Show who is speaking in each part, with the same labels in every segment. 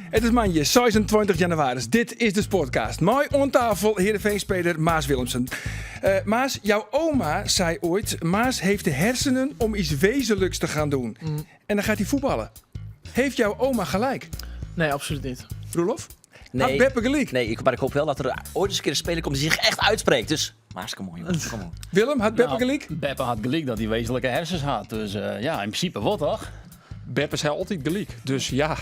Speaker 1: Het is maandag 26 januari. Dit is de Sportcast. Mooi on tafel Heerenveen-speler Maas Willemsen. Maas, jouw oma zei ooit... Maas heeft de hersenen om iets wezenlijks te gaan doen. En dan gaat hij voetballen. Heeft jouw oma gelijk?
Speaker 2: Nee, absoluut niet.
Speaker 1: Roelof?
Speaker 3: Nee,
Speaker 1: Had Beppe gelijk?
Speaker 3: nee, maar ik hoop wel dat er ooit eens een keer een speler komt die zich echt uitspreekt. Dus, maar kom on, jongens, kom on.
Speaker 1: Willem, had Beppe gelijk?
Speaker 4: Beppe had gelijk dat hij wezenlijke hersens had. Dus ja, in principe wat toch?
Speaker 5: Beppe zei altijd gelijk. Dus ja,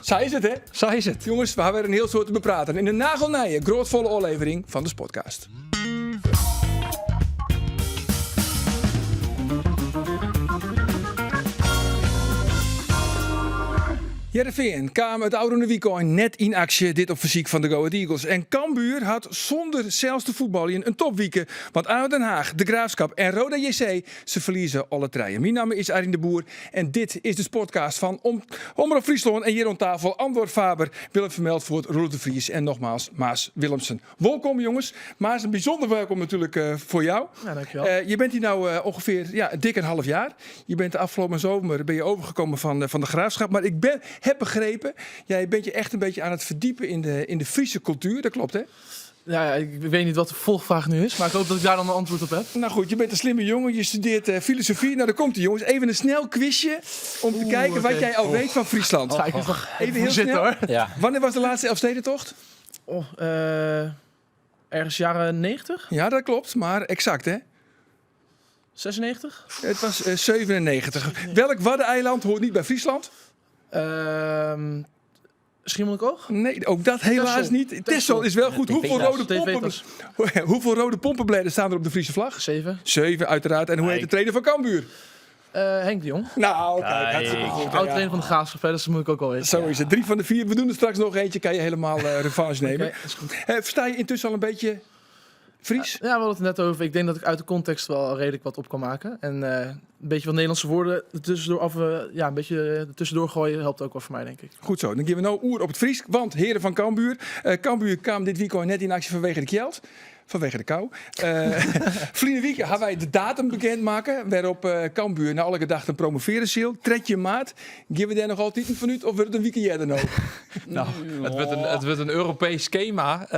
Speaker 1: Zij is het, hè?
Speaker 5: zij is het.
Speaker 1: Jongens, we hebben weer een heel soort te bepraten. In de nagelnijen, grootvolle oorlevering van de Sportcast. Heerenveen kwam het oude weekend net in actie, dit op fysiek van de Go Ahead Eagles. En Cambuur had zonder zelfs te voetballen een topweekend. Want ADO Den Haag, De Graafschap en Roda JC, ze verliezen alle treien. Mijn naam is Arjen de Boer en dit is de Sportcast van Omroep Friesland. En hier aan tafel Andor Faber, Willem Vermeldvoort, Roelof de Vries en nogmaals Maas Willemsen. Welkom jongens. Maas, een bijzonder welkom natuurlijk voor jou.
Speaker 2: Ja, dankjewel.
Speaker 1: Je bent hier nou ongeveer dik een half jaar. Je bent de afgelopen zomer overgekomen van de Graafschap. Maar ik heb begrepen, jij bent je echt een beetje aan het verdiepen in de Friese cultuur. Dat klopt, hè?
Speaker 2: Ja, ik weet niet wat de volgvraag nu is, maar ik hoop dat ik daar dan een antwoord op heb.
Speaker 1: Nou goed, je bent een slimme jongen. Je studeert filosofie. Nou, daar komt ie, jongens. Even een snel quizje om te kijken wat jij al weet van Friesland.
Speaker 2: Ga ik eens nog
Speaker 1: Even heel
Speaker 2: zitten
Speaker 1: snel.
Speaker 2: hoor.
Speaker 3: Ja.
Speaker 1: Wanneer was de laatste Elfstedentocht?
Speaker 2: Ergens jaren 90?
Speaker 1: Ja, dat klopt. Maar exact, hè?
Speaker 2: 96?
Speaker 1: Het was 97. Welk waddeneiland hoort niet bij Friesland?
Speaker 2: Schiermonnikoog?
Speaker 1: Nee, ook dat helaas
Speaker 2: Texel.
Speaker 1: niet. Texel is wel goed. Hoeveel rode pompenbladen staan er op de Friese vlag?
Speaker 2: 7.
Speaker 1: 7, uiteraard. En hoe heet de trainer van Cambuur?
Speaker 2: Henk de Jong.
Speaker 1: Nou, kijk, hartstikke goed.
Speaker 2: Oud trainer van de Graafschap, dus dat moet ik ook wel weten.
Speaker 1: Zo is het. 3 van de 4. We doen er straks nog eentje. Kan je helemaal revanche nemen.
Speaker 2: Oké, is goed.
Speaker 1: Versta je intussen al een beetje Fries?
Speaker 2: Ja, we hadden het net over. Ik denk dat ik uit de context wel redelijk wat op kan maken. En een beetje wat Nederlandse woorden een beetje ertussendoor gooien helpt ook wel voor mij, denk ik.
Speaker 1: Goed zo. Dan geven we nou oer op het Fries. Want heren van Cambuur. Cambuur kwam dit weekend net in actie vanwege de kjeld. Vanwege de kou. Vliende week gaan wij de datum bekendmaken. Waarop Cambuur na alle gedachten promoveren zal. Tredje maart. Geven we daar nog altijd een minuut of wordt het een weekend eerder nog?
Speaker 5: Nou, het wordt een Europees schema.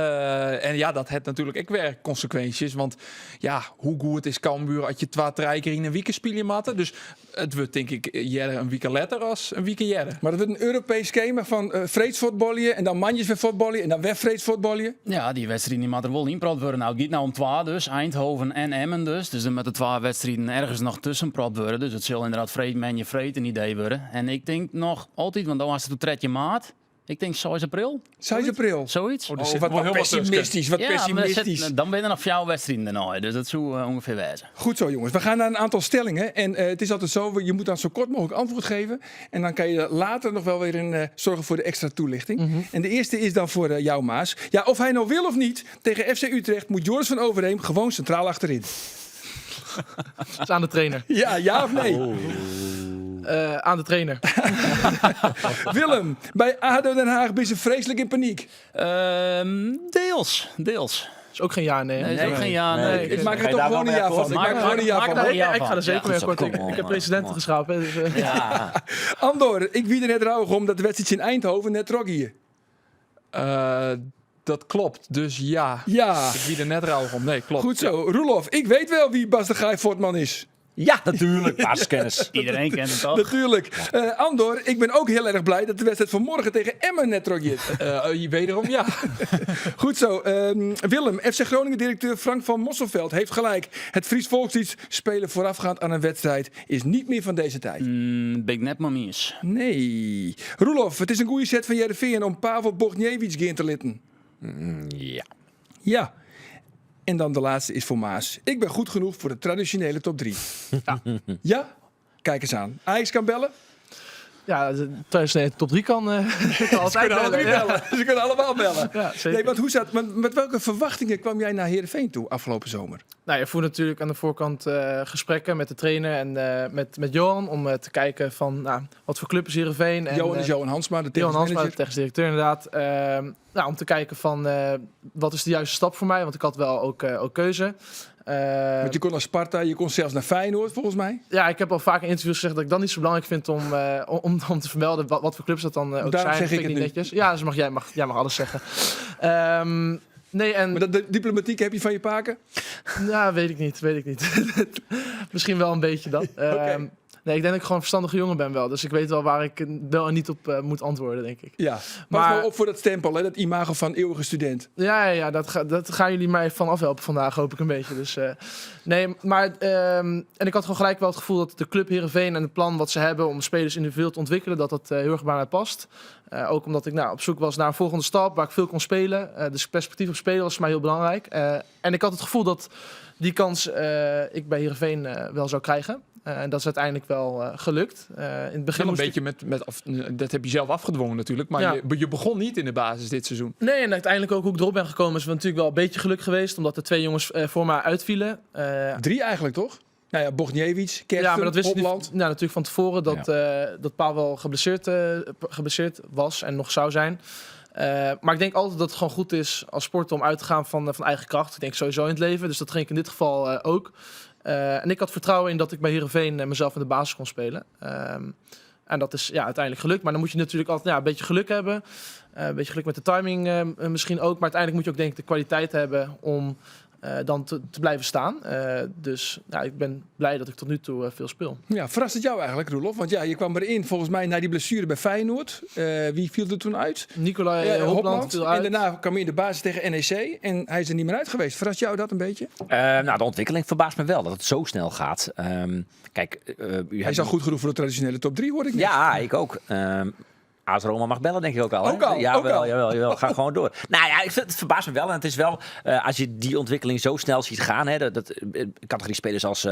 Speaker 5: En ja, dat heeft natuurlijk ook weer consequenties. Want ja, hoe goed is Cambuur als je 2-3 keer in een weekend spelen matten. Dus het wordt denk ik eerder een weekend later als een weekend eerder.
Speaker 1: Maar dat wordt een Europees schema van vreedsvoetballen en dan manjes weer voetballen en dan weer vreedsvoetballen.
Speaker 4: Ja, die wedstrijden die moet er wel inpraat worden. Nou, het gaat nou om 2 dus. Eindhoven en Emmen dus. Dus er met de 2 wedstrijden ergens nog tussen praat worden. Dus het zal inderdaad vreed een idee worden. En ik denk nog altijd, want dan was het de 3 maart. Ik denk 6 april.
Speaker 1: 6 april.
Speaker 4: Zoiets.
Speaker 5: Er zit
Speaker 1: Wat
Speaker 5: wel heel wat
Speaker 1: pessimistisch. Wat
Speaker 4: Ja, maar
Speaker 1: pessimistisch.
Speaker 4: dan ben je er nog 4 wedstrijden daarna. Dus dat zou ongeveer wijzen.
Speaker 1: Goed zo, jongens. We gaan naar een aantal stellingen. En het is altijd zo, je moet dan zo kort mogelijk antwoord geven. En dan kan je later nog wel weer zorgen voor de extra toelichting. En de eerste is dan voor jou, Maas. Ja, of hij nou wil of niet, tegen FC Utrecht moet Joris van Overheem gewoon centraal achterin.
Speaker 2: Dat is aan de trainer.
Speaker 1: Ja of nee?
Speaker 2: Aan de trainer.
Speaker 1: Willem, bij ADO Den Haag ben je vreselijk in paniek.
Speaker 4: Deels.
Speaker 2: Is ook geen ja, nee.
Speaker 4: Nee, is ook geen ja, nee.
Speaker 1: Ik maak er
Speaker 3: Ga je
Speaker 1: toch
Speaker 3: daar
Speaker 1: gewoon een
Speaker 3: wel
Speaker 1: ja
Speaker 3: mee
Speaker 1: van.
Speaker 3: akkoord?
Speaker 1: Ik maak er gewoon een ja
Speaker 4: Maak
Speaker 1: van.
Speaker 4: er
Speaker 2: Nee,
Speaker 4: ja
Speaker 2: ik ga er zeker mee
Speaker 3: Ja,
Speaker 2: akkoord.
Speaker 3: kom on,
Speaker 2: Ik heb
Speaker 3: man.
Speaker 2: precedenten
Speaker 3: Kom on.
Speaker 2: geschapen. Dus,
Speaker 3: Ja.
Speaker 1: Andor, ik wie er net rouw om dat de wedstrijd in Eindhoven net trok hier.
Speaker 5: Dat klopt. Dus ja.
Speaker 1: Ja,
Speaker 5: Ik wie er net rauw om. Nee, klopt.
Speaker 1: goed zo. Roelof, ik weet wel wie Bas de Gaai Voortman is.
Speaker 3: Ja, natuurlijk. Basiskennis.
Speaker 4: Iedereen kent het toch?
Speaker 1: Natuurlijk. Andor, ik ben ook heel erg blij dat de wedstrijd van morgen tegen Emmen net trok hier.
Speaker 5: Wederom ja.
Speaker 1: Goed zo. Willem, FC Groningen-directeur Frank van Mosselveld heeft gelijk. Het Fries Volkslied spelen voorafgaand aan een wedstrijd is niet meer van deze tijd.
Speaker 4: Ben ik net maar mis.
Speaker 1: Nee. Roelof, het is een goede set van Heerenveen om Pavel Bogniewicz in te litten.
Speaker 3: Ja.
Speaker 1: Ja. En dan de laatste is voor Maas. Ik ben goed genoeg voor de traditionele top 3. Ja? Kijk eens aan. Ajax kan bellen.
Speaker 2: ja, tijdens de top 3 kan altijd bellen. Ja.
Speaker 1: Ze kunnen allemaal bellen.
Speaker 2: Ja, zeker.
Speaker 1: Nee, want hoe zat, met welke verwachtingen kwam jij naar Heerenveen toe afgelopen zomer?
Speaker 2: Nou, je voert natuurlijk aan de voorkant gesprekken met de trainer en met Johan om te kijken van wat voor club is Heerenveen.
Speaker 1: Johan is Johan Hansma, de technisch manager.
Speaker 2: de technisch directeur inderdaad. Om te kijken van wat is de juiste stap voor mij, want ik had wel ook keuze.
Speaker 1: Want je kon naar Sparta, je kon zelfs naar Feyenoord volgens mij.
Speaker 2: Ja, ik heb al vaak in interviews gezegd dat ik dat niet zo belangrijk vind om te vermelden wat voor clubs dat dan ook
Speaker 1: Daarom
Speaker 2: zijn.
Speaker 1: zeg ik
Speaker 2: Vind
Speaker 1: het
Speaker 2: niet
Speaker 1: nu.
Speaker 2: netjes. Ja, dus jij mag alles zeggen. Nee, en...
Speaker 1: Maar dat diplomatiek heb je van je paken?
Speaker 2: Nou, weet ik niet. Misschien wel een beetje dat. Nee, ik denk dat ik gewoon een verstandige jongen ben wel. Dus ik weet wel waar ik wel en niet op moet antwoorden, denk ik.
Speaker 1: Ja, pas
Speaker 2: Maar-
Speaker 1: nou op voor dat stempel, hè, dat imago van eeuwige student.
Speaker 2: Ja, dat gaan jullie mij van afhelpen vandaag, hoop ik een beetje. Dus, nee, maar... en ik had gewoon gelijk wel het gevoel dat de club Heerenveen en het plan wat ze hebben om spelers individueel te ontwikkelen, dat heel erg bij mij past. Ook omdat ik op zoek was naar een volgende stap waar ik veel kon spelen. Dus perspectief op spelen was voor mij heel belangrijk. En ik had het gevoel dat die kans ik bij Heerenveen wel zou krijgen. En dat is uiteindelijk wel gelukt. In het begin
Speaker 5: Wel een
Speaker 2: moest
Speaker 5: beetje dat heb je zelf afgedwongen natuurlijk. Maar
Speaker 2: Ja.
Speaker 5: je begon niet in de basis dit seizoen.
Speaker 2: Nee, en uiteindelijk ook hoe ik erop ben gekomen is natuurlijk wel een beetje geluk geweest. Omdat er 2 jongens voor mij uitvielen.
Speaker 1: 3 eigenlijk, toch? Nou ja, Bogniewicz, Kersten,
Speaker 2: Ja, maar dat wist ik
Speaker 1: Hopland.
Speaker 2: natuurlijk van tevoren dat Paul wel geblesseerd was en nog zou zijn. Maar ik denk altijd dat het gewoon goed is als sporter om uit te gaan van eigen kracht. Ik denk sowieso in het leven, dus dat ging ik in dit geval ook. En ik had vertrouwen in dat ik bij Heerenveen mezelf in de basis kon spelen. En dat is uiteindelijk gelukt. Maar dan moet je natuurlijk altijd een beetje geluk hebben. Een beetje geluk met de timing misschien ook. Maar uiteindelijk moet je ook denk ik de kwaliteit hebben om dan te blijven staan. Dus ik ben blij dat ik tot nu toe veel speel.
Speaker 1: Ja, verrast het jou eigenlijk, Roelof? Want ja, je kwam erin volgens mij na die blessure bij Feyenoord. Wie viel er toen uit?
Speaker 2: Nicolai Hopland viel uit.
Speaker 1: En daarna kwam je in de basis tegen NEC en hij is er niet meer uit geweest. Verrast jou dat een beetje?
Speaker 3: Nou, de ontwikkeling verbaast me wel dat het zo snel gaat. Kijk,
Speaker 1: Hij is al goed genoeg voor de traditionele top 3, hoor ik net.
Speaker 3: Ja, ik ook. AS Roma mag bellen, denk ik ook al. Hè?
Speaker 1: Ook al,
Speaker 3: Ja,
Speaker 1: ook al.
Speaker 3: jawel. Ga gewoon door. Nou ja, het verbaast me wel. En het is wel, als je die ontwikkeling zo snel ziet gaan. Hè, categorie spelers als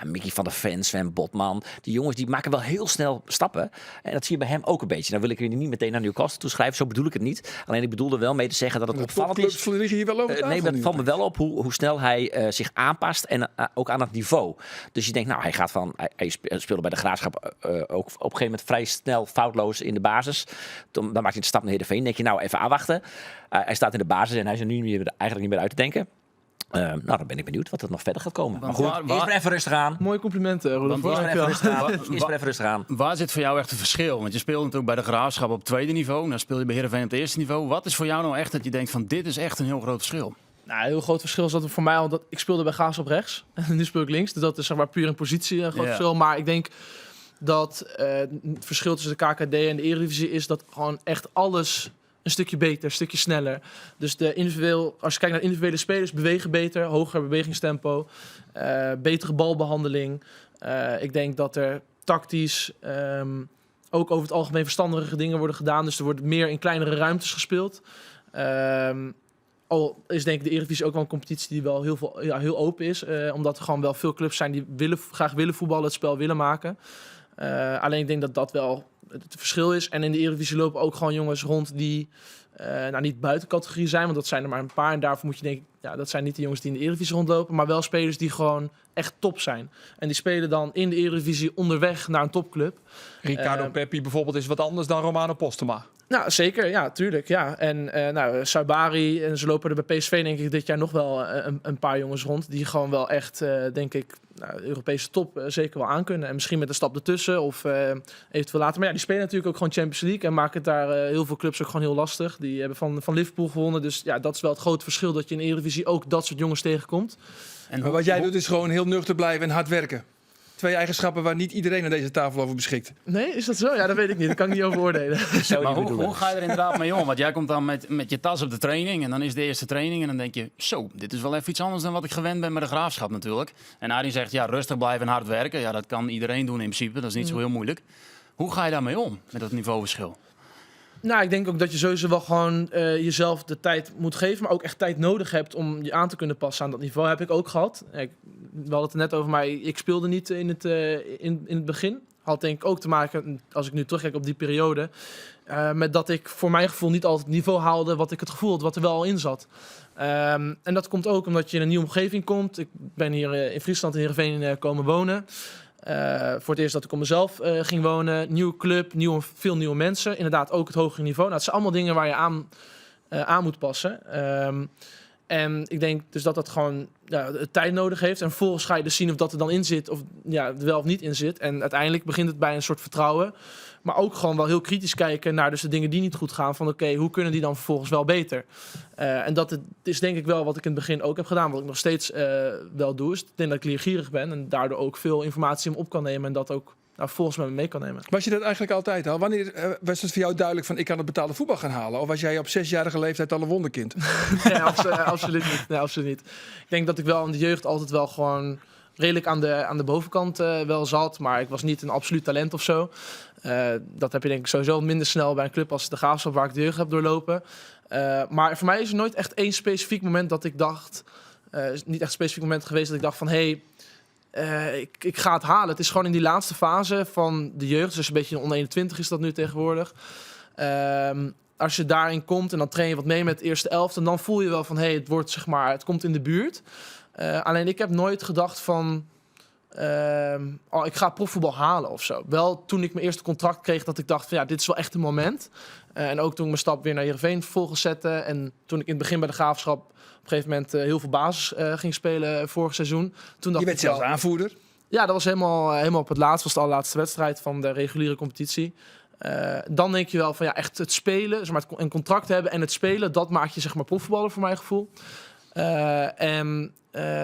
Speaker 3: Mickey van der Ven, Sven Botman. Die jongens die maken wel heel snel stappen. En dat zie je bij hem ook een beetje. Nou wil ik jullie niet meteen naar Newcastle toeschrijven. Zo bedoel ik het niet. Alleen ik bedoel er wel mee te zeggen dat het
Speaker 1: De
Speaker 3: opvallend is.
Speaker 1: topclubs liggen hier wel over tafel
Speaker 3: Nee, maar
Speaker 1: nu.
Speaker 3: het valt me wel op hoe snel hij zich aanpast en ook aan het niveau. Dus je denkt, nou, hij gaat hij speelde bij de Graafschap ook op een gegeven moment vrij snel foutloos in de basis. Dan maakt hij de stap naar Heerenveen. Dan denk je, nou, even aanwachten. Hij staat in de basis en hij is er nu eigenlijk niet meer uit te denken. Nou, dan ben ik benieuwd wat er nog verder gaat komen. Maar
Speaker 4: Want
Speaker 3: goed, eerst maar even rustig aan.
Speaker 2: Mooie complimenten, Roelof.
Speaker 4: Want
Speaker 3: Eerst maar even rustig aan. Eerst maar even rustig aan.
Speaker 4: Waar zit voor jou echt het verschil? Want je speelt natuurlijk bij de Graafschap op tweede niveau. Dan speel je bij Heerenveen op het eerste niveau. Wat is voor jou nou echt dat je denkt van dit is echt een heel groot verschil?
Speaker 2: Nou, een heel groot verschil is dat voor mij, omdat ik speelde bij Graafschap rechts en nu speel ik links. Dus dat is zeg maar puur in positie een groot verschil. Maar ik denk dat het verschil tussen de KKD en de Eredivisie is dat gewoon echt alles een stukje beter, een stukje sneller. Dus als je kijkt naar individuele spelers, bewegen beter, hoger bewegingstempo, betere balbehandeling. Ik denk dat er tactisch ook over het algemeen verstandige dingen worden gedaan. Dus er wordt meer in kleinere ruimtes gespeeld. Al is denk ik de Eredivisie ook wel een competitie die wel heel open is. Omdat er gewoon wel veel clubs zijn die graag willen voetballen, het spel willen maken. Alleen ik denk dat dat wel het verschil is. En in de Eredivisie lopen ook gewoon jongens rond die niet buiten categorie zijn. Want dat zijn er maar een paar. En daarvoor moet je denken, dat zijn niet de jongens die in de Eredivisie rondlopen. Maar wel spelers die gewoon echt top zijn. En die spelen dan in de Eredivisie onderweg naar een topclub.
Speaker 5: Ricardo Peppi bijvoorbeeld is wat anders dan Romano Postema.
Speaker 2: Nou, zeker. Ja, tuurlijk. Ja. En Saibari, en ze lopen er bij PSV denk ik dit jaar nog wel een paar jongens rond. Die gewoon wel echt, denk ik, Europese top zeker wel aankunnen. En misschien met een stap ertussen of eventueel later. Maar ja, die spelen natuurlijk ook gewoon Champions League. En maken het daar heel veel clubs ook gewoon heel lastig. Die hebben van Liverpool gewonnen. Dus ja, dat is wel het grote verschil dat je in de Eredivisie ook dat soort jongens tegenkomt.
Speaker 4: En
Speaker 1: Maar wat jij doet is gewoon heel nuchter blijven en hard werken. 2 eigenschappen waar niet iedereen aan deze tafel over beschikt.
Speaker 2: Nee, is dat zo? Ja, dat weet ik niet. Dat kan ik niet over oordelen.
Speaker 4: Maar hoe ga je er inderdaad mee om? Want jij komt dan met je tas op de training en dan is de eerste training en dan denk je, zo, dit is wel even iets anders dan wat ik gewend ben met de Graafschap natuurlijk. En Arie zegt, ja, rustig blijven en hard werken. Ja, dat kan iedereen doen in principe, dat is niet zo heel moeilijk. Hoe ga je daarmee om, met dat niveauverschil?
Speaker 2: Nou, ik denk ook dat je sowieso wel gewoon jezelf de tijd moet geven, maar ook echt tijd nodig hebt om je aan te kunnen passen aan dat niveau. Heb ik ook gehad. We hadden het er net over, maar ik speelde niet in het begin. Had denk ik ook te maken, als ik nu terugkijk op die periode, Met dat ik voor mijn gevoel niet altijd het niveau haalde wat ik het gevoel had, wat er wel al in zat. En dat komt ook omdat je in een nieuwe omgeving komt. Ik ben hier in Friesland in Heerenveen komen wonen. Voor het eerst dat ik op mezelf ging wonen. Nieuwe club, veel nieuwe mensen. Inderdaad ook het hogere niveau. Nou, het zijn allemaal dingen waar je aan moet passen. En ik denk dus dat gewoon tijd nodig heeft. En vervolgens ga je dus zien of dat er dan in zit of er wel of niet in zit. En uiteindelijk begint het bij een soort vertrouwen. Maar ook gewoon wel heel kritisch kijken naar dus de dingen die niet goed gaan. Van oké, hoe kunnen die dan vervolgens wel beter? En dat is denk ik wel wat ik in het begin ook heb gedaan. Wat ik nog steeds wel doe. Is ik denk dat ik leergierig ben. En daardoor ook veel informatie hem op kan nemen. En dat ook volgens mij mee kan nemen.
Speaker 1: Was je dat eigenlijk altijd al? Wanneer was het voor jou duidelijk van ik kan het betaalde voetbal gaan halen? Of was jij op 6-jarige leeftijd al een wonderkind?
Speaker 2: Nee, absoluut niet. Nee, absoluut niet. Ik denk dat ik wel in de jeugd altijd wel gewoon redelijk aan de bovenkant wel zat. Maar ik was niet een absoluut talent of zo. Dat heb je denk ik sowieso minder snel bij een club als de Graafschap waar ik de jeugd heb doorlopen. Maar voor mij is er nooit echt één specifiek moment dat ik dacht... niet echt een specifiek moment geweest dat ik dacht van... Ik ga het halen. Het is gewoon in die laatste fase van de jeugd. Dus een beetje een onder 21 is dat nu tegenwoordig. Als je daarin komt en dan train je wat mee met de eerste elfte... dan voel je wel van het wordt zeg maar, het komt in de buurt. Alleen ik heb nooit gedacht van... ik ga profvoetbal halen of zo. Wel toen ik mijn eerste contract kreeg dat ik dacht van dit is wel echt een moment. En ook toen ik mijn stap weer naar Heerenveen vervolgens zette. En toen ik in het begin bij de Graafschap op een gegeven moment heel veel basis ging spelen vorig seizoen. Toen dacht
Speaker 1: Je bent zelfs aanvoerder.
Speaker 2: Ja, dat was helemaal op het laatst. Was de allerlaatste wedstrijd van de reguliere competitie. Dan denk je wel van echt het spelen, zeg maar, een contract hebben en het spelen, dat maakt je zeg maar profvoetballer voor mijn gevoel.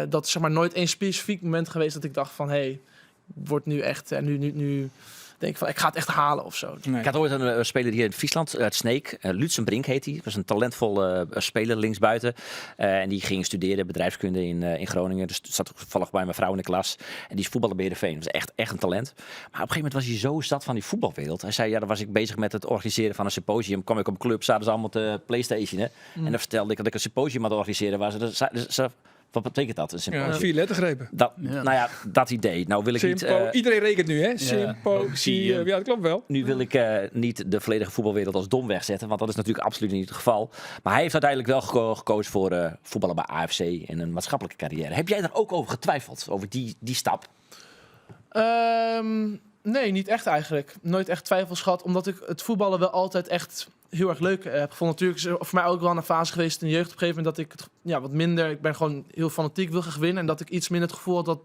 Speaker 2: Dat is zeg maar nooit één specifiek moment geweest dat ik dacht van wordt nu echt en nu denk ik van ik ga het echt halen of zo.
Speaker 1: Nee.
Speaker 3: Ik had ooit een speler hier in Friesland, uit Sneek. Lutsenbrink heet hij. Was een talentvolle speler linksbuiten. En die ging studeren bedrijfskunde in Groningen. Dus zat toevallig bij mijn vrouw in de klas. En die is voetballer bij Heerenveen. Dat was echt een talent. Maar op een gegeven moment was hij zo zat van die voetbalwereld. Hij zei, dan was ik bezig met het organiseren van een symposium. Kwam ik op een club, zaten ze allemaal te PlayStation. En dan vertelde ik dat ik een symposium aan het organiseren was. Wat betekent dat? Een symposium?
Speaker 1: 4 lettergrepen.
Speaker 3: Nou ja, dat idee. Nou wil ik niet...
Speaker 1: Iedereen rekent nu, hè? Symposium. Ja, dat klopt wel.
Speaker 3: Nu wil ik niet de volledige voetbalwereld als dom wegzetten, want dat is natuurlijk absoluut niet het geval. Maar hij heeft uiteindelijk wel gekozen voor voetballen bij AFC en een maatschappelijke carrière. Heb jij daar ook over getwijfeld, over die stap?
Speaker 2: Nee, niet echt eigenlijk. Nooit echt twijfels gehad, omdat ik het voetballen wel altijd echt heel erg leuk heb gevonden. Natuurlijk is er voor mij ook wel een fase geweest in de jeugd op een gegeven moment dat ik het wat minder... Ik ben gewoon heel fanatiek, wil graag winnen. En dat ik iets minder het gevoel had dat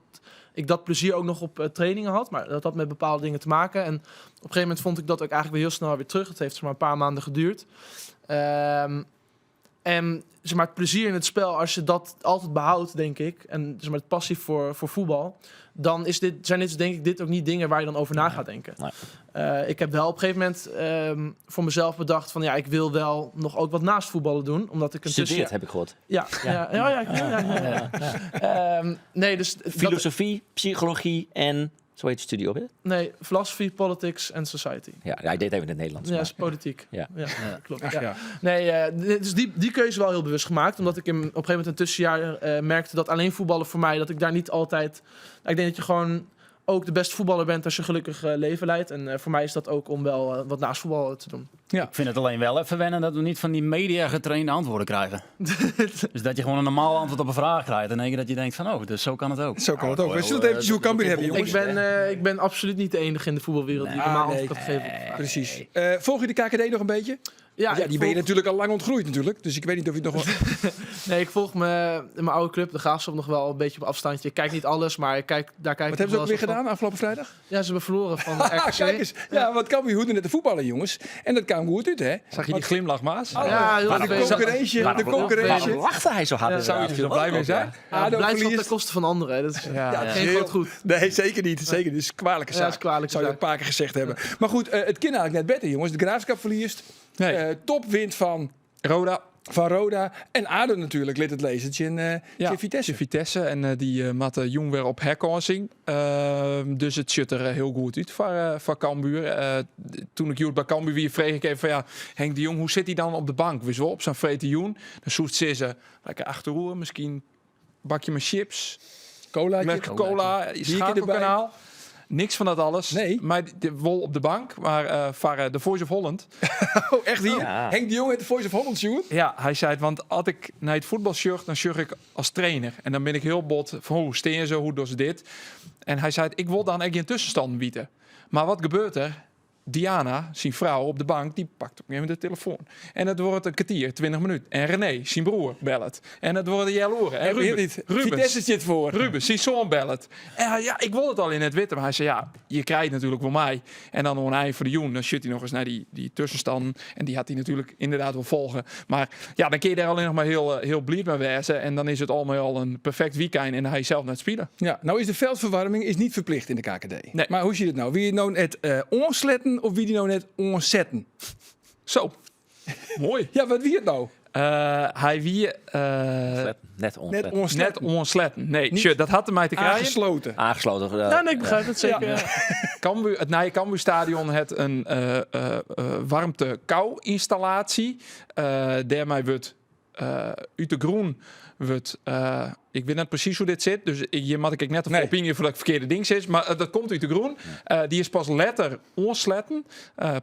Speaker 2: ik dat plezier ook nog op trainingen had. Maar dat had met bepaalde dingen te maken. En op een gegeven moment vond ik dat ook eigenlijk weer heel snel weer terug. Het heeft maar een paar maanden geduurd. En zeg maar, het plezier in het spel, als je dat altijd behoudt, denk ik, en zeg maar, het passie voor voetbal, dan zijn dit ook niet dingen waar je dan over na gaat denken. Nee. Ik heb wel op een gegeven moment voor mezelf bedacht van ik wil wel nog ook wat naast voetballen doen, omdat ik
Speaker 3: Studeert, heb ik gehoord.
Speaker 2: Ja. Nee, dus
Speaker 3: filosofie, psychologie en zo heet de studie op, hè?
Speaker 2: Nee, philosophy, politics en society.
Speaker 3: Ja, hij deed even in het Nederlands.
Speaker 2: Ja, is politiek.
Speaker 3: Ja.
Speaker 2: Klopt.
Speaker 1: Ach, ja.
Speaker 2: Nee, dus die keuze wel heel bewust gemaakt. Omdat ik op een gegeven moment een tussenjaar merkte dat alleen voetballen voor mij, dat ik daar niet altijd... Ik denk dat je gewoon ook de beste voetballer bent als je gelukkig leven leidt. En voor mij is dat ook om wel wat naast voetbal te doen.
Speaker 1: Ja.
Speaker 4: Ik vind het alleen wel even wennen dat we niet van die media getrainde antwoorden krijgen. Dus dat je gewoon een normaal antwoord op een vraag krijgt. En dan denk je dat je denkt van, dus zo kan het ook.
Speaker 1: Zo kan het ook. We zullen het eventjes hoe Cambuur hebben, jongens.
Speaker 2: Ik ben absoluut niet de enige in de voetbalwereld die normaal antwoord kan geven.
Speaker 1: Precies. Volg je de KKD nog een beetje?
Speaker 2: Ja,
Speaker 1: die ben je natuurlijk al lang ontgroeid natuurlijk. Dus ik weet niet of je het nog wel...
Speaker 2: Nee, ik volg mijn oude club, de Graafschap, nog wel een beetje op afstandje. Ik kijk niet alles, maar daar kijk
Speaker 1: Wat hebben ze ook weer gedaan afgelopen vrijdag?
Speaker 2: Ja, ze hebben verloren van RKC.
Speaker 1: Kijk eens. Ja, wat Cambuur hoede net de voetballen, jongens. En dat kwam goed uit, hè?
Speaker 5: Zag je die glimlach, Maas?
Speaker 2: Ja, heel
Speaker 1: de concurrentie.
Speaker 3: Waarom lachte hij zo hard?
Speaker 5: Ja, zou je er zo blij mee zijn?
Speaker 2: Blijdschap ten koste van anderen. Dat is geen groot goed.
Speaker 1: Nee, zeker niet. Zeker niet. Dat is een kwalijke zaak.
Speaker 2: Ja, dat is kwalijke
Speaker 1: zou je
Speaker 2: zaak.
Speaker 1: een paar keer gezegd hebben. Maar goed, het kan eigenlijk net beter, jongens. De Graafschap verliest. Topwint van Roda. En ADO natuurlijk, liet het lezen. In Vitesse.
Speaker 5: Vitesse. En die matte jong weer op herkansing. Dus het zit er heel goed uit voor Cambuur. Toen ik bij Cambuur weer vreeg ik even van Henk de Jong, hoe zit hij dan op de bank? Wist wel op zijn vrete joen. Dan zoekt ze lekker achterroer. Misschien bakje met chips.
Speaker 1: Cola.
Speaker 5: Met cola. Schakelkanaal. Niks van dat alles.
Speaker 1: Nee.
Speaker 5: Maar de wol op de bank, maar voor de Voice of Holland.
Speaker 1: Oh, echt hier?
Speaker 3: Ja.
Speaker 1: Henk de Jong uit de Voice of Holland, Sjoerd?
Speaker 5: Ja, hij zei het, want als ik naar het voetbal sjug, dan sjug ik als trainer. En dan ben ik heel bot van hoe steen je zo, hoe doen ze dit? En hij zei, ik wil dan echt een tussenstand bieden. Maar wat gebeurt er? Diana, zijn vrouw op de bank, die pakt op een gegeven moment de telefoon. En het wordt een kwartier, 20 minuten. En René, zijn broer, bellet. En het worden Jelle en
Speaker 1: Vitesse zit voor.
Speaker 5: Ruben, zijn zoon bellet. En hij, ja, ik wil het al in het witte. Maar hij zei, ja, je krijgt natuurlijk wel mij. En dan nog een eind voor de joen. Dan shit hij nog eens naar die tussenstanden. En die had hij natuurlijk inderdaad wel volgen. Maar ja, dan kun je daar alleen nog maar heel blij mee wezen. En dan is het allemaal al een perfect weekend. En hij zelf naar het spelen.
Speaker 1: Ja, nou is de veldverwarming is niet verplicht in de KKD.
Speaker 5: Nee.
Speaker 1: Maar hoe zit het nou? Wie je nou net onsletten of wie die nou net onzetten?
Speaker 5: Zo. Mooi.
Speaker 1: Ja, wat wie het nou?
Speaker 5: Hij wie
Speaker 3: Net
Speaker 1: Net
Speaker 3: ontsletten.
Speaker 5: net
Speaker 1: onsletten.
Speaker 5: onsletten. Nee,
Speaker 1: Niet
Speaker 5: shit, dat had hem mij te krijgen.
Speaker 1: Aangesloten.
Speaker 3: Aangesloten.
Speaker 2: Ja, nee, ik begrijp het zeker.
Speaker 1: Ja.
Speaker 2: Ja.
Speaker 5: Het Nije Cambuurstadion heeft een warmte-kou-installatie. Daarmee wordt uit de groen wordt... ik weet net precies hoe dit zit, dus je mag ik net een opinie voordat ik verkeerde ding is, maar dat komt uit de groen. Die is pas later onsletten.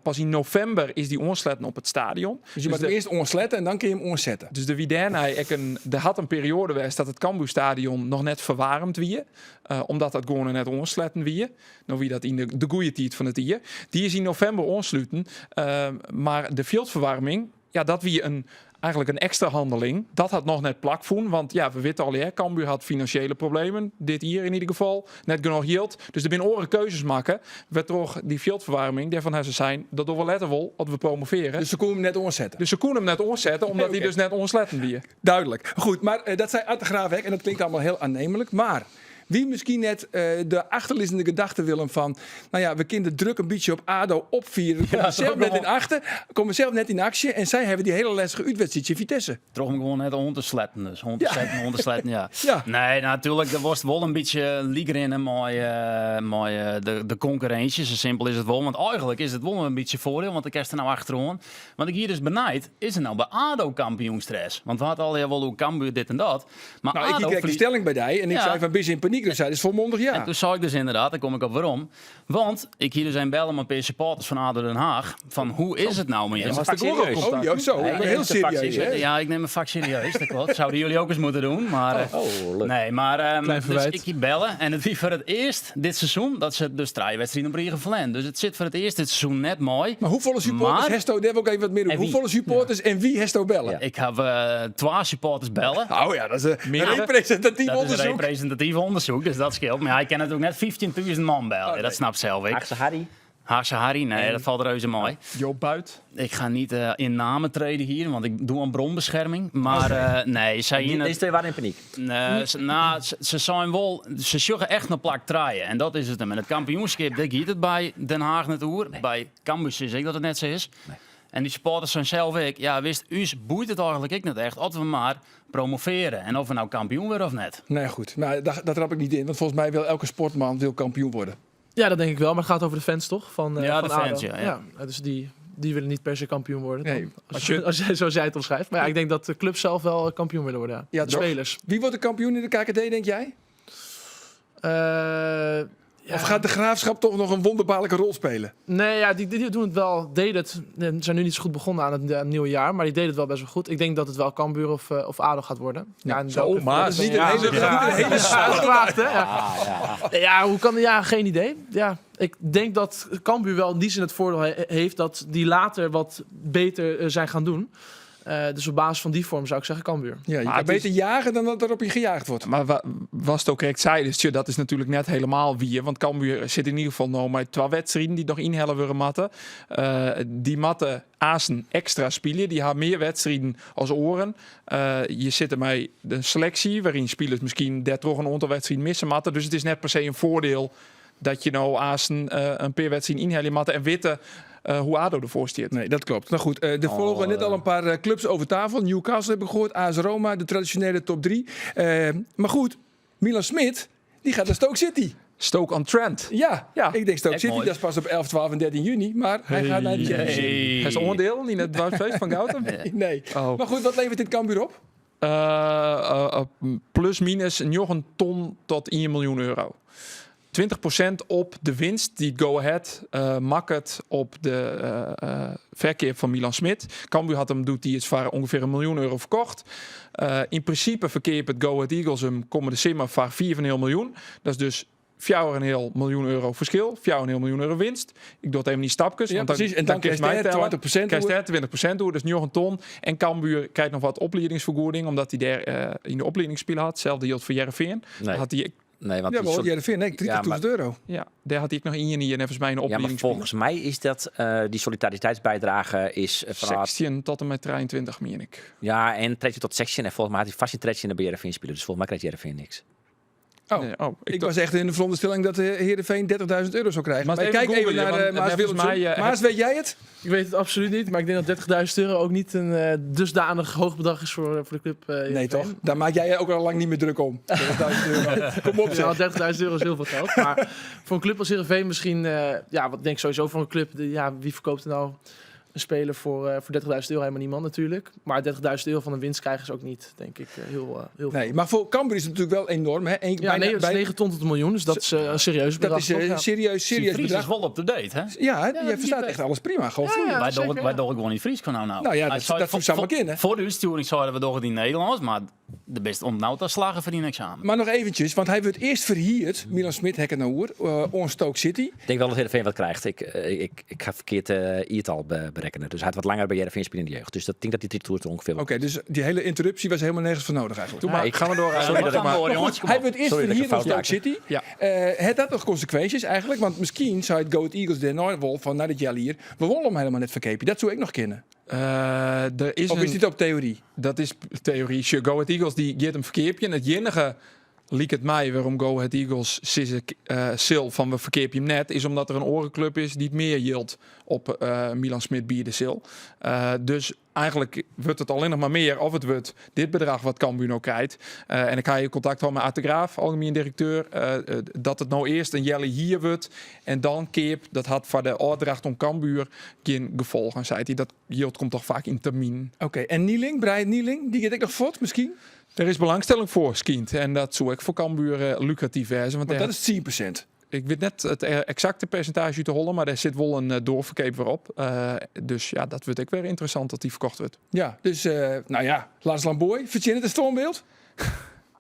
Speaker 5: Pas in november is die onsletten op het stadion.
Speaker 1: Dus je moet hem eerst onsletten en dan kun je hem onzetten.
Speaker 5: Dus de Wiedernij, er had een periode geweest dat het Cambuurstadion nog net verwarmd wie. Omdat dat gewoon net onsletten wie. Nou wie dat in de goede tijd van het jaar. Die is in november onsluiten. Maar de veldverwarming, ja, dat wie eigenlijk een extra handeling. Dat had nog net plakvoen. Want ja, we weten al, Cambuur had financiële problemen. Dit hier in ieder geval. Net genoeg geld. Dus er binnen oren keuzes maken. Werd toch die veldverwarming. Daarvan hebben ze zijn. Dat doen we letten wel. Dat we promoveren.
Speaker 1: Dus ze konden hem net onzetten.
Speaker 5: Dus ze konden hem net onzetten. Omdat hij
Speaker 1: Oké.
Speaker 5: dus net onsletten wie.
Speaker 1: Duidelijk. Goed, maar dat zei Arte Graafweg en dat klinkt allemaal heel aannemelijk. Maar wie misschien net de achterliggende gedachte willen van... Nou ja, we kunnen de druk een beetje op ADO opvieren. We komen zelf net in achter. Komen zelf net in actie. En zij hebben die hele lastige uitwedstrijdje Vitesse.
Speaker 4: Toch hem gewoon net om te sletten. Dus om te sletten, ja.
Speaker 1: Ja.
Speaker 4: Nee, natuurlijk, er was wel een beetje lieger in de concurrentie. Zo simpel is het wel. Want eigenlijk is het wel een beetje voordeel. Want ik heb er nou achterom. Want ik hier dus benijd, is er nou bij ADO kampioenstress? Want we hadden al wel hoe Cambuur dit en dat. Maar
Speaker 1: Nou, ik
Speaker 4: ADO
Speaker 1: kreeg die stelling bij die en ik
Speaker 4: Ja.
Speaker 1: zei van bis in paniek. Dus zei, dat is volmondig ja.
Speaker 4: En toen zag ik dus inderdaad, daar kom ik op waarom. Want ik hier dus een bellen met een supporters van ADO Den Haag. Van hoe is het nou met je?
Speaker 3: was de serieus.
Speaker 1: Oh, ja, zo.
Speaker 3: Nee,
Speaker 1: heel
Speaker 3: dat is de
Speaker 1: serieus.
Speaker 3: factie.
Speaker 1: Hè?
Speaker 4: Ja, ik neem mijn vak serieus. Dat klopt. Zouden jullie ook eens moeten doen. Maar,
Speaker 3: Leuk.
Speaker 4: nee, maar
Speaker 2: Klein
Speaker 4: dus
Speaker 2: verwijt.
Speaker 4: ik hier bellen. En het wie voor het eerst dit seizoen, dat ze dus 3 wedstrijden op Riegen verlend. Dus het zit voor het eerst dit seizoen net mooi.
Speaker 1: Maar hoevolle supporters
Speaker 4: Maar-
Speaker 1: Hesto, daar heb ik ook even wat meer op.
Speaker 3: En wie?
Speaker 1: Hoevolle supporters en wie Hesto bellen?
Speaker 3: Ja.
Speaker 4: Ik heb 2 supporters bellen.
Speaker 1: Oh ja, dat is een
Speaker 5: Meer?
Speaker 1: representatief
Speaker 4: Dat is een
Speaker 1: onderzoek.
Speaker 4: representatief onderzoek, dus dat scheelt. Maar ja, ik kan natuurlijk net 15.000 man bellen.
Speaker 1: nee.
Speaker 4: Dat snapt zelf ik.
Speaker 3: Haagse Harry.
Speaker 4: Haagse Harry, nee, dat valt reuze mooi.
Speaker 5: Joop Buit.
Speaker 4: Ik ga niet in namen treden hier, want ik doe een bronbescherming. Maar nee, zij hier...
Speaker 3: Deze twee waren in paniek.
Speaker 4: Nee, ze zijn wel, ze sjuggen echt een plak draaien. En dat is het hem. En het kampioenschap, dat giet het bij Den Haag naartoe. Bij Cambuur is ik dat het net zo is.
Speaker 3: Nee.
Speaker 4: En die supporters zijn zelf ik. Ja, wist, us boeit het eigenlijk ik net echt. Als we maar promoveren. En of we nou kampioen worden of net.
Speaker 1: Nee, goed. Maar dat rap ik niet in. Want volgens mij wil elke sportman kampioen worden.
Speaker 2: Ja, dat denk ik wel. Maar het gaat over de fans, toch? Van,
Speaker 4: Ja,
Speaker 2: van
Speaker 4: de fans,
Speaker 2: ADO.
Speaker 4: ja.
Speaker 2: Dus die willen niet per se kampioen worden.
Speaker 1: Nee,
Speaker 2: Dan. Als jij zo zij het omschrijft. Maar ja, ik denk dat de club zelf wel kampioen willen worden. Ja.
Speaker 1: Ja,
Speaker 2: De
Speaker 1: toch?
Speaker 2: spelers.
Speaker 1: Wie wordt de kampioen in de KKD, denk jij?
Speaker 2: Ja.
Speaker 1: Of gaat de Graafschap toch nog een wonderbaarlijke rol spelen?
Speaker 2: Nee, ja, die doen het wel. Ze zijn nu niet zo goed begonnen aan het nieuwe jaar, maar die deden het wel best wel goed. Ik denk dat het wel Cambuur of ADO gaat worden. Ja, en
Speaker 1: zo,
Speaker 2: welke-
Speaker 1: maar
Speaker 2: dat is
Speaker 1: niet
Speaker 2: niet
Speaker 1: een hele-
Speaker 2: ja,
Speaker 1: niet een hele zware
Speaker 2: gevraagd, hè? Ja.
Speaker 3: Ja.
Speaker 2: Ja, hoe kan ja, geen idee. Ja, ik denk dat Cambuur wel in die zin het voordeel heeft dat die later wat beter zijn gaan doen. Dus op basis van die vorm zou ik zeggen Cambuur.
Speaker 1: Ja, je
Speaker 5: Maar
Speaker 1: kan
Speaker 5: het is-
Speaker 1: beter jagen dan dat er op je gejaagd wordt.
Speaker 5: Maar was het ook correct zei, dus dat is natuurlijk net helemaal wie. Want Cambuur zit in ieder geval nou met 2 wedstrijden die nog inhellen willen matten. Die matten Asen extra spelen. Die hebben meer wedstrijden als oren. Je zit ermee de selectie, waarin spelers misschien toch een aantal wedstrijden missen matten. Dus het is net per se een voordeel dat je nou Asen een paar wedstrijden inhellen matten en weten hoe ADO ervoor staat.
Speaker 1: Nee, dat klopt. Nou goed, er volgen net al een paar clubs over tafel. Newcastle heb ik gehoord, AS Roma, de traditionele top 3. Maar goed, Milan Smit, die gaat naar Stoke City.
Speaker 5: Stoke-on-Trent.
Speaker 1: Ja,
Speaker 5: Ja.
Speaker 1: ik denk Stoke
Speaker 4: Echt
Speaker 1: City,
Speaker 4: mooi.
Speaker 1: dat is pas op 11, 12 en 13 juni. Maar hij gaat naar de Champions League.
Speaker 5: Hij is onderdeel in het buitenfeest van Gautam.
Speaker 1: Nee.
Speaker 5: Oh.
Speaker 1: Maar goed, wat levert dit Cambuur op?
Speaker 5: Plus minus een ton tot 1 miljoen euro. 20% op de winst die Go Ahead maakt op de verkeer van Milan Smit. Cambuur doet die het voor ongeveer €1 miljoen verkocht. In principe verkeert het Go Ahead Eagles hem komende simmer voor €4,1 miljoen. Dat is dus €4,1 miljoen verschil, €4,1 miljoen winst. Ik doe het even niet stapjes.
Speaker 1: Ja,
Speaker 5: want dan,
Speaker 1: precies. En dan krijg je 20%
Speaker 5: krijgt hij 20% door, dus nog een ton. En Cambuur krijgt nog wat opleidingsvergoeding, omdat hij daar in de opleidingsspel had. Hetzelfde geldt voor Heerenveen.
Speaker 3: Nee.
Speaker 5: Had hij,
Speaker 3: Nee, want
Speaker 1: Ja,
Speaker 3: die
Speaker 1: maar
Speaker 3: soort-
Speaker 1: jij vindt €30.000.
Speaker 5: ja, daar had hij nog in en volgens mij een
Speaker 3: ja, maar
Speaker 5: opleidingsspel.
Speaker 3: volgens mij is dat die solidariteitsbijdrage is vanaf
Speaker 5: 16 tot en met 23, meen ik.
Speaker 3: ja en trekt je tot section en volgens mij had hij vast in tretje in de Heerenveen spelen. Dus volgens mij krijgt Heerenveen niks.
Speaker 1: Oh,
Speaker 5: Nee,
Speaker 1: ik
Speaker 5: dacht-
Speaker 1: was echt in de veronderstelling dat Heerenveen €30.000 zou krijgen.
Speaker 5: Maar
Speaker 1: Maar
Speaker 5: even
Speaker 1: kijk even
Speaker 5: googlen,
Speaker 1: naar
Speaker 5: want
Speaker 1: Maas
Speaker 5: volgens
Speaker 1: Willemsen.
Speaker 5: mij,
Speaker 1: Maas, weet jij het?
Speaker 2: Ik weet het absoluut niet, maar ik denk dat €30.000 ook niet een dusdanig hoog bedrag is voor de club.
Speaker 1: Nee,
Speaker 2: Heerenveen.
Speaker 1: toch? Daar maak jij je ook al lang niet meer druk om. €30.000. Kom op,
Speaker 2: Ja,
Speaker 1: zeg.
Speaker 2: €30.000 is heel veel geld. Maar voor een club als Heerenveen misschien... wat denk ik sowieso voor een club... wie verkoopt er nou een speler voor €30.000? Helemaal niemand natuurlijk. Maar €30.000 van een winst krijgen is ook niet, denk ik, heel veel.
Speaker 1: Nee, maar voor Cambuur is het natuurlijk wel enorm. Hè?
Speaker 2: Ja, nee, dat is 9 ton tot $1 miljoen. Dus dat is een serieus bedrag.
Speaker 1: Dat is
Speaker 2: toch? Ja.
Speaker 1: een serieus
Speaker 4: Die Fries
Speaker 1: bedrag.
Speaker 4: is wel up to date, hè?
Speaker 1: Ja, jij
Speaker 2: die
Speaker 1: verstaat
Speaker 2: weet-
Speaker 1: echt alles prima. Gewoon
Speaker 2: Ja,
Speaker 1: vloeiend.
Speaker 2: ja.
Speaker 4: Wij
Speaker 2: zeker,
Speaker 4: dollen
Speaker 2: ja.
Speaker 4: wij dollen gewoon niet Fries kan nou.
Speaker 1: Nou ja,
Speaker 4: Hij
Speaker 1: dat
Speaker 4: zei-
Speaker 1: zou samen kennen.
Speaker 4: Voor de uitsturing zouden we toch het in Nederlands, maar de beste ontnauwd slagen voor die examen.
Speaker 1: Maar nog eventjes, want hij wordt eerst verhierd. Milan Smit, Hekken naar Oer, on Stoke City.
Speaker 3: Ik denk wel dat Heerenveen wat krijgt. Ik ga verkeerd Iertal berekenen. Dus hij had wat langer bij Heerenveen spelen in de jeugd. Dus dat denk dat die 3 tours er ongeveer
Speaker 1: Oké, dus die hele interruptie was helemaal nergens voor nodig eigenlijk.
Speaker 5: Doe maar,
Speaker 3: ik-
Speaker 5: gaan we door.
Speaker 3: Sorry
Speaker 5: Sorry
Speaker 3: dat
Speaker 5: dat
Speaker 3: ik maar-
Speaker 5: maar.
Speaker 4: Door, jongens, kom
Speaker 1: Hij
Speaker 4: op.
Speaker 1: wordt eerst
Speaker 3: Sorry dat ik
Speaker 1: verhierd door
Speaker 3: een
Speaker 1: Stoke
Speaker 3: fout
Speaker 1: City.
Speaker 5: Ja.
Speaker 1: Het had nog consequenties eigenlijk, want misschien zou het Go Ahead Eagles de nooit wel van, dit jaar hier, we willen hem helemaal net verkepen. Dat zou ik nog kennen.
Speaker 5: Er is
Speaker 1: Of is dit op theorie?
Speaker 5: Dat is theorie. Go Ahead Eagles die geeft een verkeerpje. En het enige liek het mij waarom Go Ahead Eagles sil van we verkeerpje hem net, is omdat er een orenclub is die het meer yield op Milan Smit bier de sil. Dus eigenlijk wordt het alleen nog maar meer of het wordt dit bedrag wat Cambuur nou krijgt. En ik ga je contact houden met Art de Graaf, algemeen directeur, dat het nou eerst een jelle hier wordt en dan keep, dat had voor de opdracht om Cambuur geen gevolgen, zei hij. Dat yield komt toch vaak in termijn.
Speaker 1: Oké, en Nieling, Brian Nieling, die get ik nog fort misschien?
Speaker 5: Er is belangstelling voor Skient en dat zou ik voor Cambuur lucratief wezen. Want
Speaker 1: Want
Speaker 5: er-
Speaker 1: dat is 10%.
Speaker 5: ik weet net het exacte percentage te hollen, maar er zit wel een doorverkeep weer op. Dus ja, dat wordt ook weer interessant dat die verkocht wordt.
Speaker 1: Ja, dus nou ja, Lars Lamboy, vind je het een standbeeld?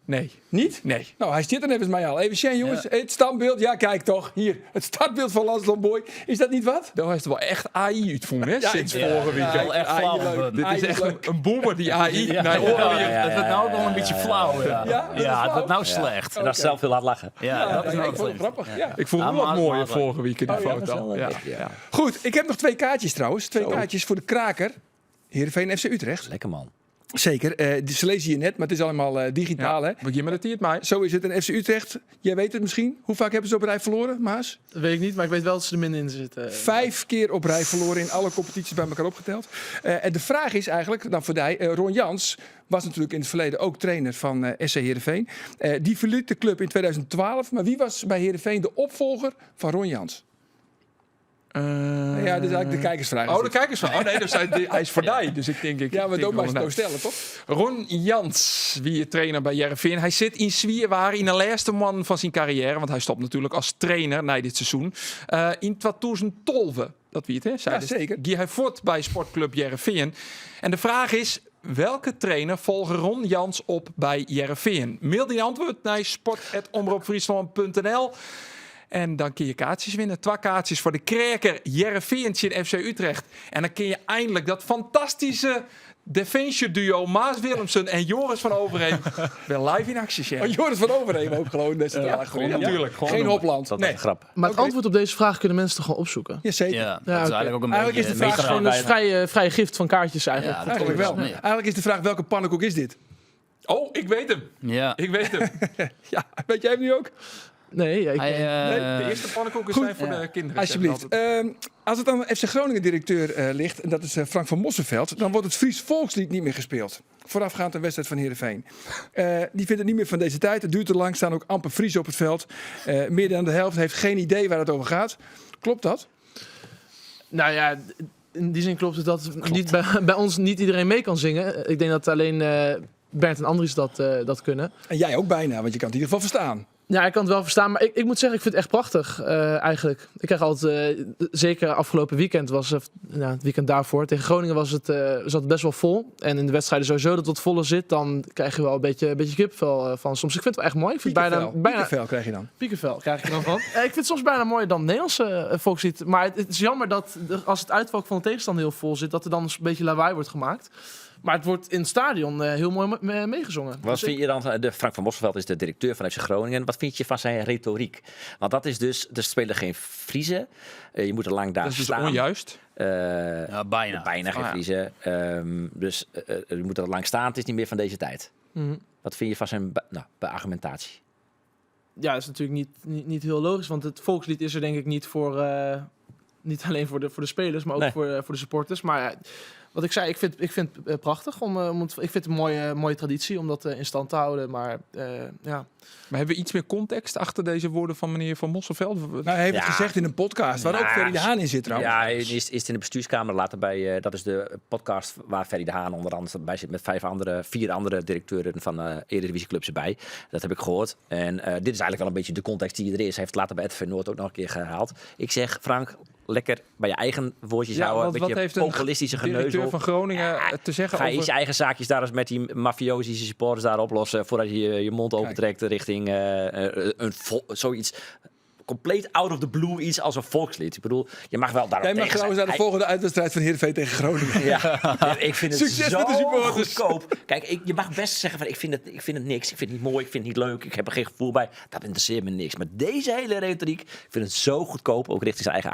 Speaker 5: Nee,
Speaker 1: Niet?
Speaker 5: nee.
Speaker 1: Nou, hij zit er even mij al. Even Sjen, jongens, het standbeeld. Ja, kijk toch, hier, het startbeeld van Lars Lamboy. Is dat niet wat?
Speaker 5: Daar heeft er wel echt AI uitgevonden, hè? Sinds
Speaker 1: ik-
Speaker 5: vorige week.
Speaker 4: Wel echt flauw.
Speaker 1: leuk.
Speaker 5: Dit is echt een boomer die AI
Speaker 4: Ja,
Speaker 5: naar
Speaker 4: ja,
Speaker 5: oren
Speaker 4: ja,
Speaker 5: weer-
Speaker 4: het wordt nou wel een beetje flauw. Ja,
Speaker 1: Ja, dat is
Speaker 4: ja het
Speaker 1: flauw.
Speaker 4: wordt nou slecht.
Speaker 3: En dat zelf heel laat lachen.
Speaker 4: Ja, dat is
Speaker 1: Ja,
Speaker 4: nou
Speaker 1: ik vond het
Speaker 4: slecht.
Speaker 1: grappig. Ja.
Speaker 5: Ik vond het
Speaker 4: Ja,
Speaker 5: wel
Speaker 4: maar-
Speaker 5: mooier
Speaker 4: maar-
Speaker 5: vorige week in die
Speaker 1: Oh, ja,
Speaker 5: foto.
Speaker 1: dat is wel
Speaker 5: Ja,
Speaker 1: leuk.
Speaker 5: ja.
Speaker 1: Goed, ik heb nog 2 kaartjes trouwens. 2 kaartjes voor de kraker. Heerenveen FC Utrecht.
Speaker 3: Lekker man.
Speaker 1: Zeker, ze lezen hier net, maar het is allemaal digitaal. Hè?
Speaker 5: Begin met het hier, mij.
Speaker 1: Zo is het. En FC Utrecht, jij weet het misschien. Hoe vaak hebben ze op rij verloren, Maas?
Speaker 2: Dat weet ik niet, maar ik weet wel dat ze er minder in zitten.
Speaker 1: 5 keer op rij verloren in alle competities bij elkaar opgeteld. En de vraag is eigenlijk, dan voor die, Ron Jans was natuurlijk in het verleden ook trainer van SC Heerenveen. Die verliet de club in 2012, maar wie was bij Heerenveen de opvolger van Ron Jans? Ja, dat is eigenlijk de kijkersvraag.
Speaker 5: Oh, de kijkers van. Oh nee, dus hij is voorbij. Dus ik denk...
Speaker 1: Ja, maar
Speaker 5: ik
Speaker 1: ook maar
Speaker 5: denk wel,
Speaker 1: zo stellen, toch?
Speaker 5: Ron Jans, wie je trainer bij Heerenveen. Hij zit in Zwierwaar in de laatste man van zijn carrière. Want hij stopt natuurlijk als trainer na dit seizoen. In 2012, dat wie het hè?
Speaker 1: Ja, zeker.
Speaker 5: Gie hij voort bij sportclub Heerenveen. En de vraag is... Welke trainer volgen Ron Jans op bij Heerenveen? Mail die antwoord naar sport@omroepfriesland.nl. En dan kun je kaartjes winnen. 2 kaartjes voor de Kraker Heerenveentje in FC Utrecht. En dan kun je eindelijk dat fantastische defensie duo Maas Willemsen en Joris van Overheem weer live in actie zien.
Speaker 1: Oh, Joris van Overheem ook gewoon centraal
Speaker 5: Ja,
Speaker 1: achterin.
Speaker 5: gewoon natuurlijk.
Speaker 4: Gewoon
Speaker 1: Geen
Speaker 4: doen.
Speaker 1: Hopland.
Speaker 3: Dat was
Speaker 5: Nee.
Speaker 3: een grap.
Speaker 2: Maar het
Speaker 1: Oké.
Speaker 2: antwoord op deze vraag kunnen mensen toch gewoon opzoeken?
Speaker 1: Jazeker.
Speaker 4: Ja, dat
Speaker 2: oké.
Speaker 4: is eigenlijk ook een
Speaker 1: Eigenlijk
Speaker 4: beetje...
Speaker 1: is de vraag
Speaker 2: Het is gewoon een vrije gift van kaartjes eigenlijk.
Speaker 4: Ja,
Speaker 1: Eigenlijk wel.
Speaker 4: Nee.
Speaker 1: Eigenlijk is de vraag, welke pannenkoek is dit?
Speaker 5: Oh, ik weet hem.
Speaker 4: Ja.
Speaker 5: Ik weet hem.
Speaker 1: Ja, weet jij hem nu ook?
Speaker 2: Nee, ja,
Speaker 5: De eerste pannenkoeken zijn voor de kinderen.
Speaker 1: Alsjeblieft.
Speaker 5: zeg ik altijd.
Speaker 1: Als het aan de FC Groningen directeur ligt, en dat is Frank van Mossenveld, dan wordt het Fries volkslied niet meer gespeeld. Voorafgaand een wedstrijd van Heerenveen. Die vindt het niet meer van deze tijd. Het duurt te lang, staan ook amper Fries op het veld. Meer dan de helft heeft geen idee waar het over gaat. Klopt dat?
Speaker 2: Nou ja, in die zin klopt het dat niet bij ons niet iedereen mee kan zingen. Ik denk dat alleen Bernd en Andries dat kunnen.
Speaker 1: En jij ook bijna, want je kan het in ieder geval verstaan.
Speaker 2: Ja, ik kan het wel verstaan, maar ik moet zeggen, ik vind het echt prachtig eigenlijk. Ik krijg altijd, zeker afgelopen weekend het weekend daarvoor, tegen Groningen zat het best wel vol. En in de wedstrijden sowieso dat het wat voller zit, dan krijg je wel een beetje kipvel van soms. Ik vind het wel echt mooi. Ik vind
Speaker 1: Piekenvel krijg je dan.
Speaker 2: Piekenvel krijg ik er dan van. Ik vind het soms bijna mooier dan Nederlandse volkslied. Maar het is jammer dat als het uitvak van de tegenstander heel vol zit, dat er dan een beetje lawaai wordt gemaakt. Maar het wordt in het stadion heel mooi meegezongen.
Speaker 3: Wat vind je dan, Frank van Mosselveld is de directeur van FC Groningen. Wat vind je van zijn retoriek? Want dat is dus, er spelen geen Friezen. Je moet er lang daar
Speaker 5: Dat is dus
Speaker 3: staan.
Speaker 5: onjuist.
Speaker 3: Bijna geen Friezen. Dus je moet er lang staan. Het is niet meer van deze tijd.
Speaker 2: Mhm.
Speaker 3: Wat vind je van zijn argumentatie?
Speaker 2: Ja, dat is natuurlijk niet heel logisch. Want het volkslied is er denk ik niet voor... niet alleen voor de spelers, maar ook voor de supporters. Maar wat ik zei, ik vind het prachtig. Ik vind het een mooie traditie om dat in stand te houden. Maar ja...
Speaker 5: Maar hebben we iets meer context achter deze woorden van meneer Van Mosselveld?
Speaker 1: Nou, hij heeft het gezegd in een podcast, waar ook Ferry de Haan in zit trouwens.
Speaker 3: Ja, eerst in de bestuurskamer, later bij... dat is de podcast waar Ferry de Haan onder andere bij zit... met 4 andere directeuren van Eredivisieclubs erbij. Dat heb ik gehoord. En dit is eigenlijk wel een beetje de context die er is. Hij heeft later bij RTV Noord ook nog een keer gehaald. Ik zeg, Frank, lekker bij je eigen woordjes houden.
Speaker 5: Wat heeft een
Speaker 3: populistische
Speaker 5: directeur
Speaker 3: geneuzel
Speaker 5: van Groningen te zeggen
Speaker 3: Ga je
Speaker 5: over...
Speaker 3: je eigen zaakjes daar eens met die mafiosi supporters daar oplossen... voordat je je mond opentrekt richting zoiets... compleet out of the blue iets als een volkslied. Ik bedoel, je mag wel daarop
Speaker 1: Jij mag trouwens naar de volgende uitwedstrijd van Heerenveen tegen Groningen.
Speaker 3: Ja, ik vind het
Speaker 1: Succes
Speaker 3: zo
Speaker 1: met de supporters.
Speaker 3: goedkoop. Kijk, je mag best zeggen van ik vind het niks. Ik vind het niet mooi, ik vind het niet leuk. Ik heb er geen gevoel bij. Dat interesseert me niks. Maar deze hele retoriek, ik vind het zo goedkoop. Ook richting zijn eigen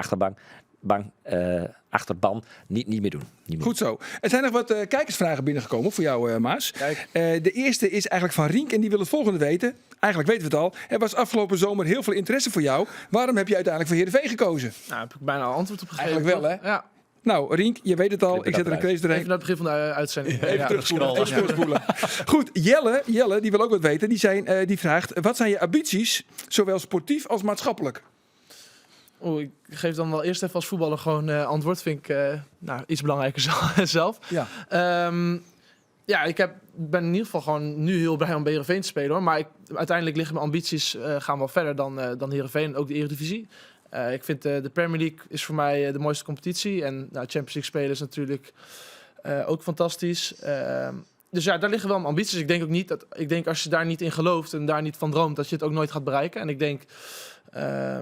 Speaker 3: achterban. Niet meer doen.
Speaker 1: Goed zo. Er zijn nog wat kijkersvragen binnengekomen voor jou, Maas. De eerste is eigenlijk van Rienk en die wil het volgende weten. Eigenlijk weten we het al. Er was afgelopen zomer heel veel interesse voor jou. Waarom heb je uiteindelijk voor Heerenveen gekozen?
Speaker 2: Nou, heb ik bijna al antwoord op gegeven.
Speaker 1: Eigenlijk wel, hè?
Speaker 2: Ja.
Speaker 1: Nou, Rienk, je weet het al.
Speaker 3: Knip
Speaker 1: Ik zet er een
Speaker 3: eruit.
Speaker 1: krees doorheen.
Speaker 2: Even naar het begin van de uitzending.
Speaker 1: Even
Speaker 2: Ja.
Speaker 1: terugspoelen. Even terugspoelen. Goed, Jelle, die wil ook wat weten. Die vraagt, wat zijn je ambities, zowel sportief als maatschappelijk?
Speaker 2: Ik geef dan wel eerst even als voetballer gewoon antwoord. Vind ik iets belangrijker zelf.
Speaker 1: Ja.
Speaker 2: Ik ben in ieder geval gewoon nu heel blij om bij Heerenveen te spelen, hoor. Maar uiteindelijk liggen mijn ambities gaan wel verder dan Heerenveen. Ook de Eredivisie. Ik vind de Premier League is voor mij de mooiste competitie. En Champions League spelen is natuurlijk ook fantastisch. Dus ja, daar liggen wel mijn ambities. Ik denk als je daar niet in gelooft en daar niet van droomt, dat je het ook nooit gaat bereiken. En ik denk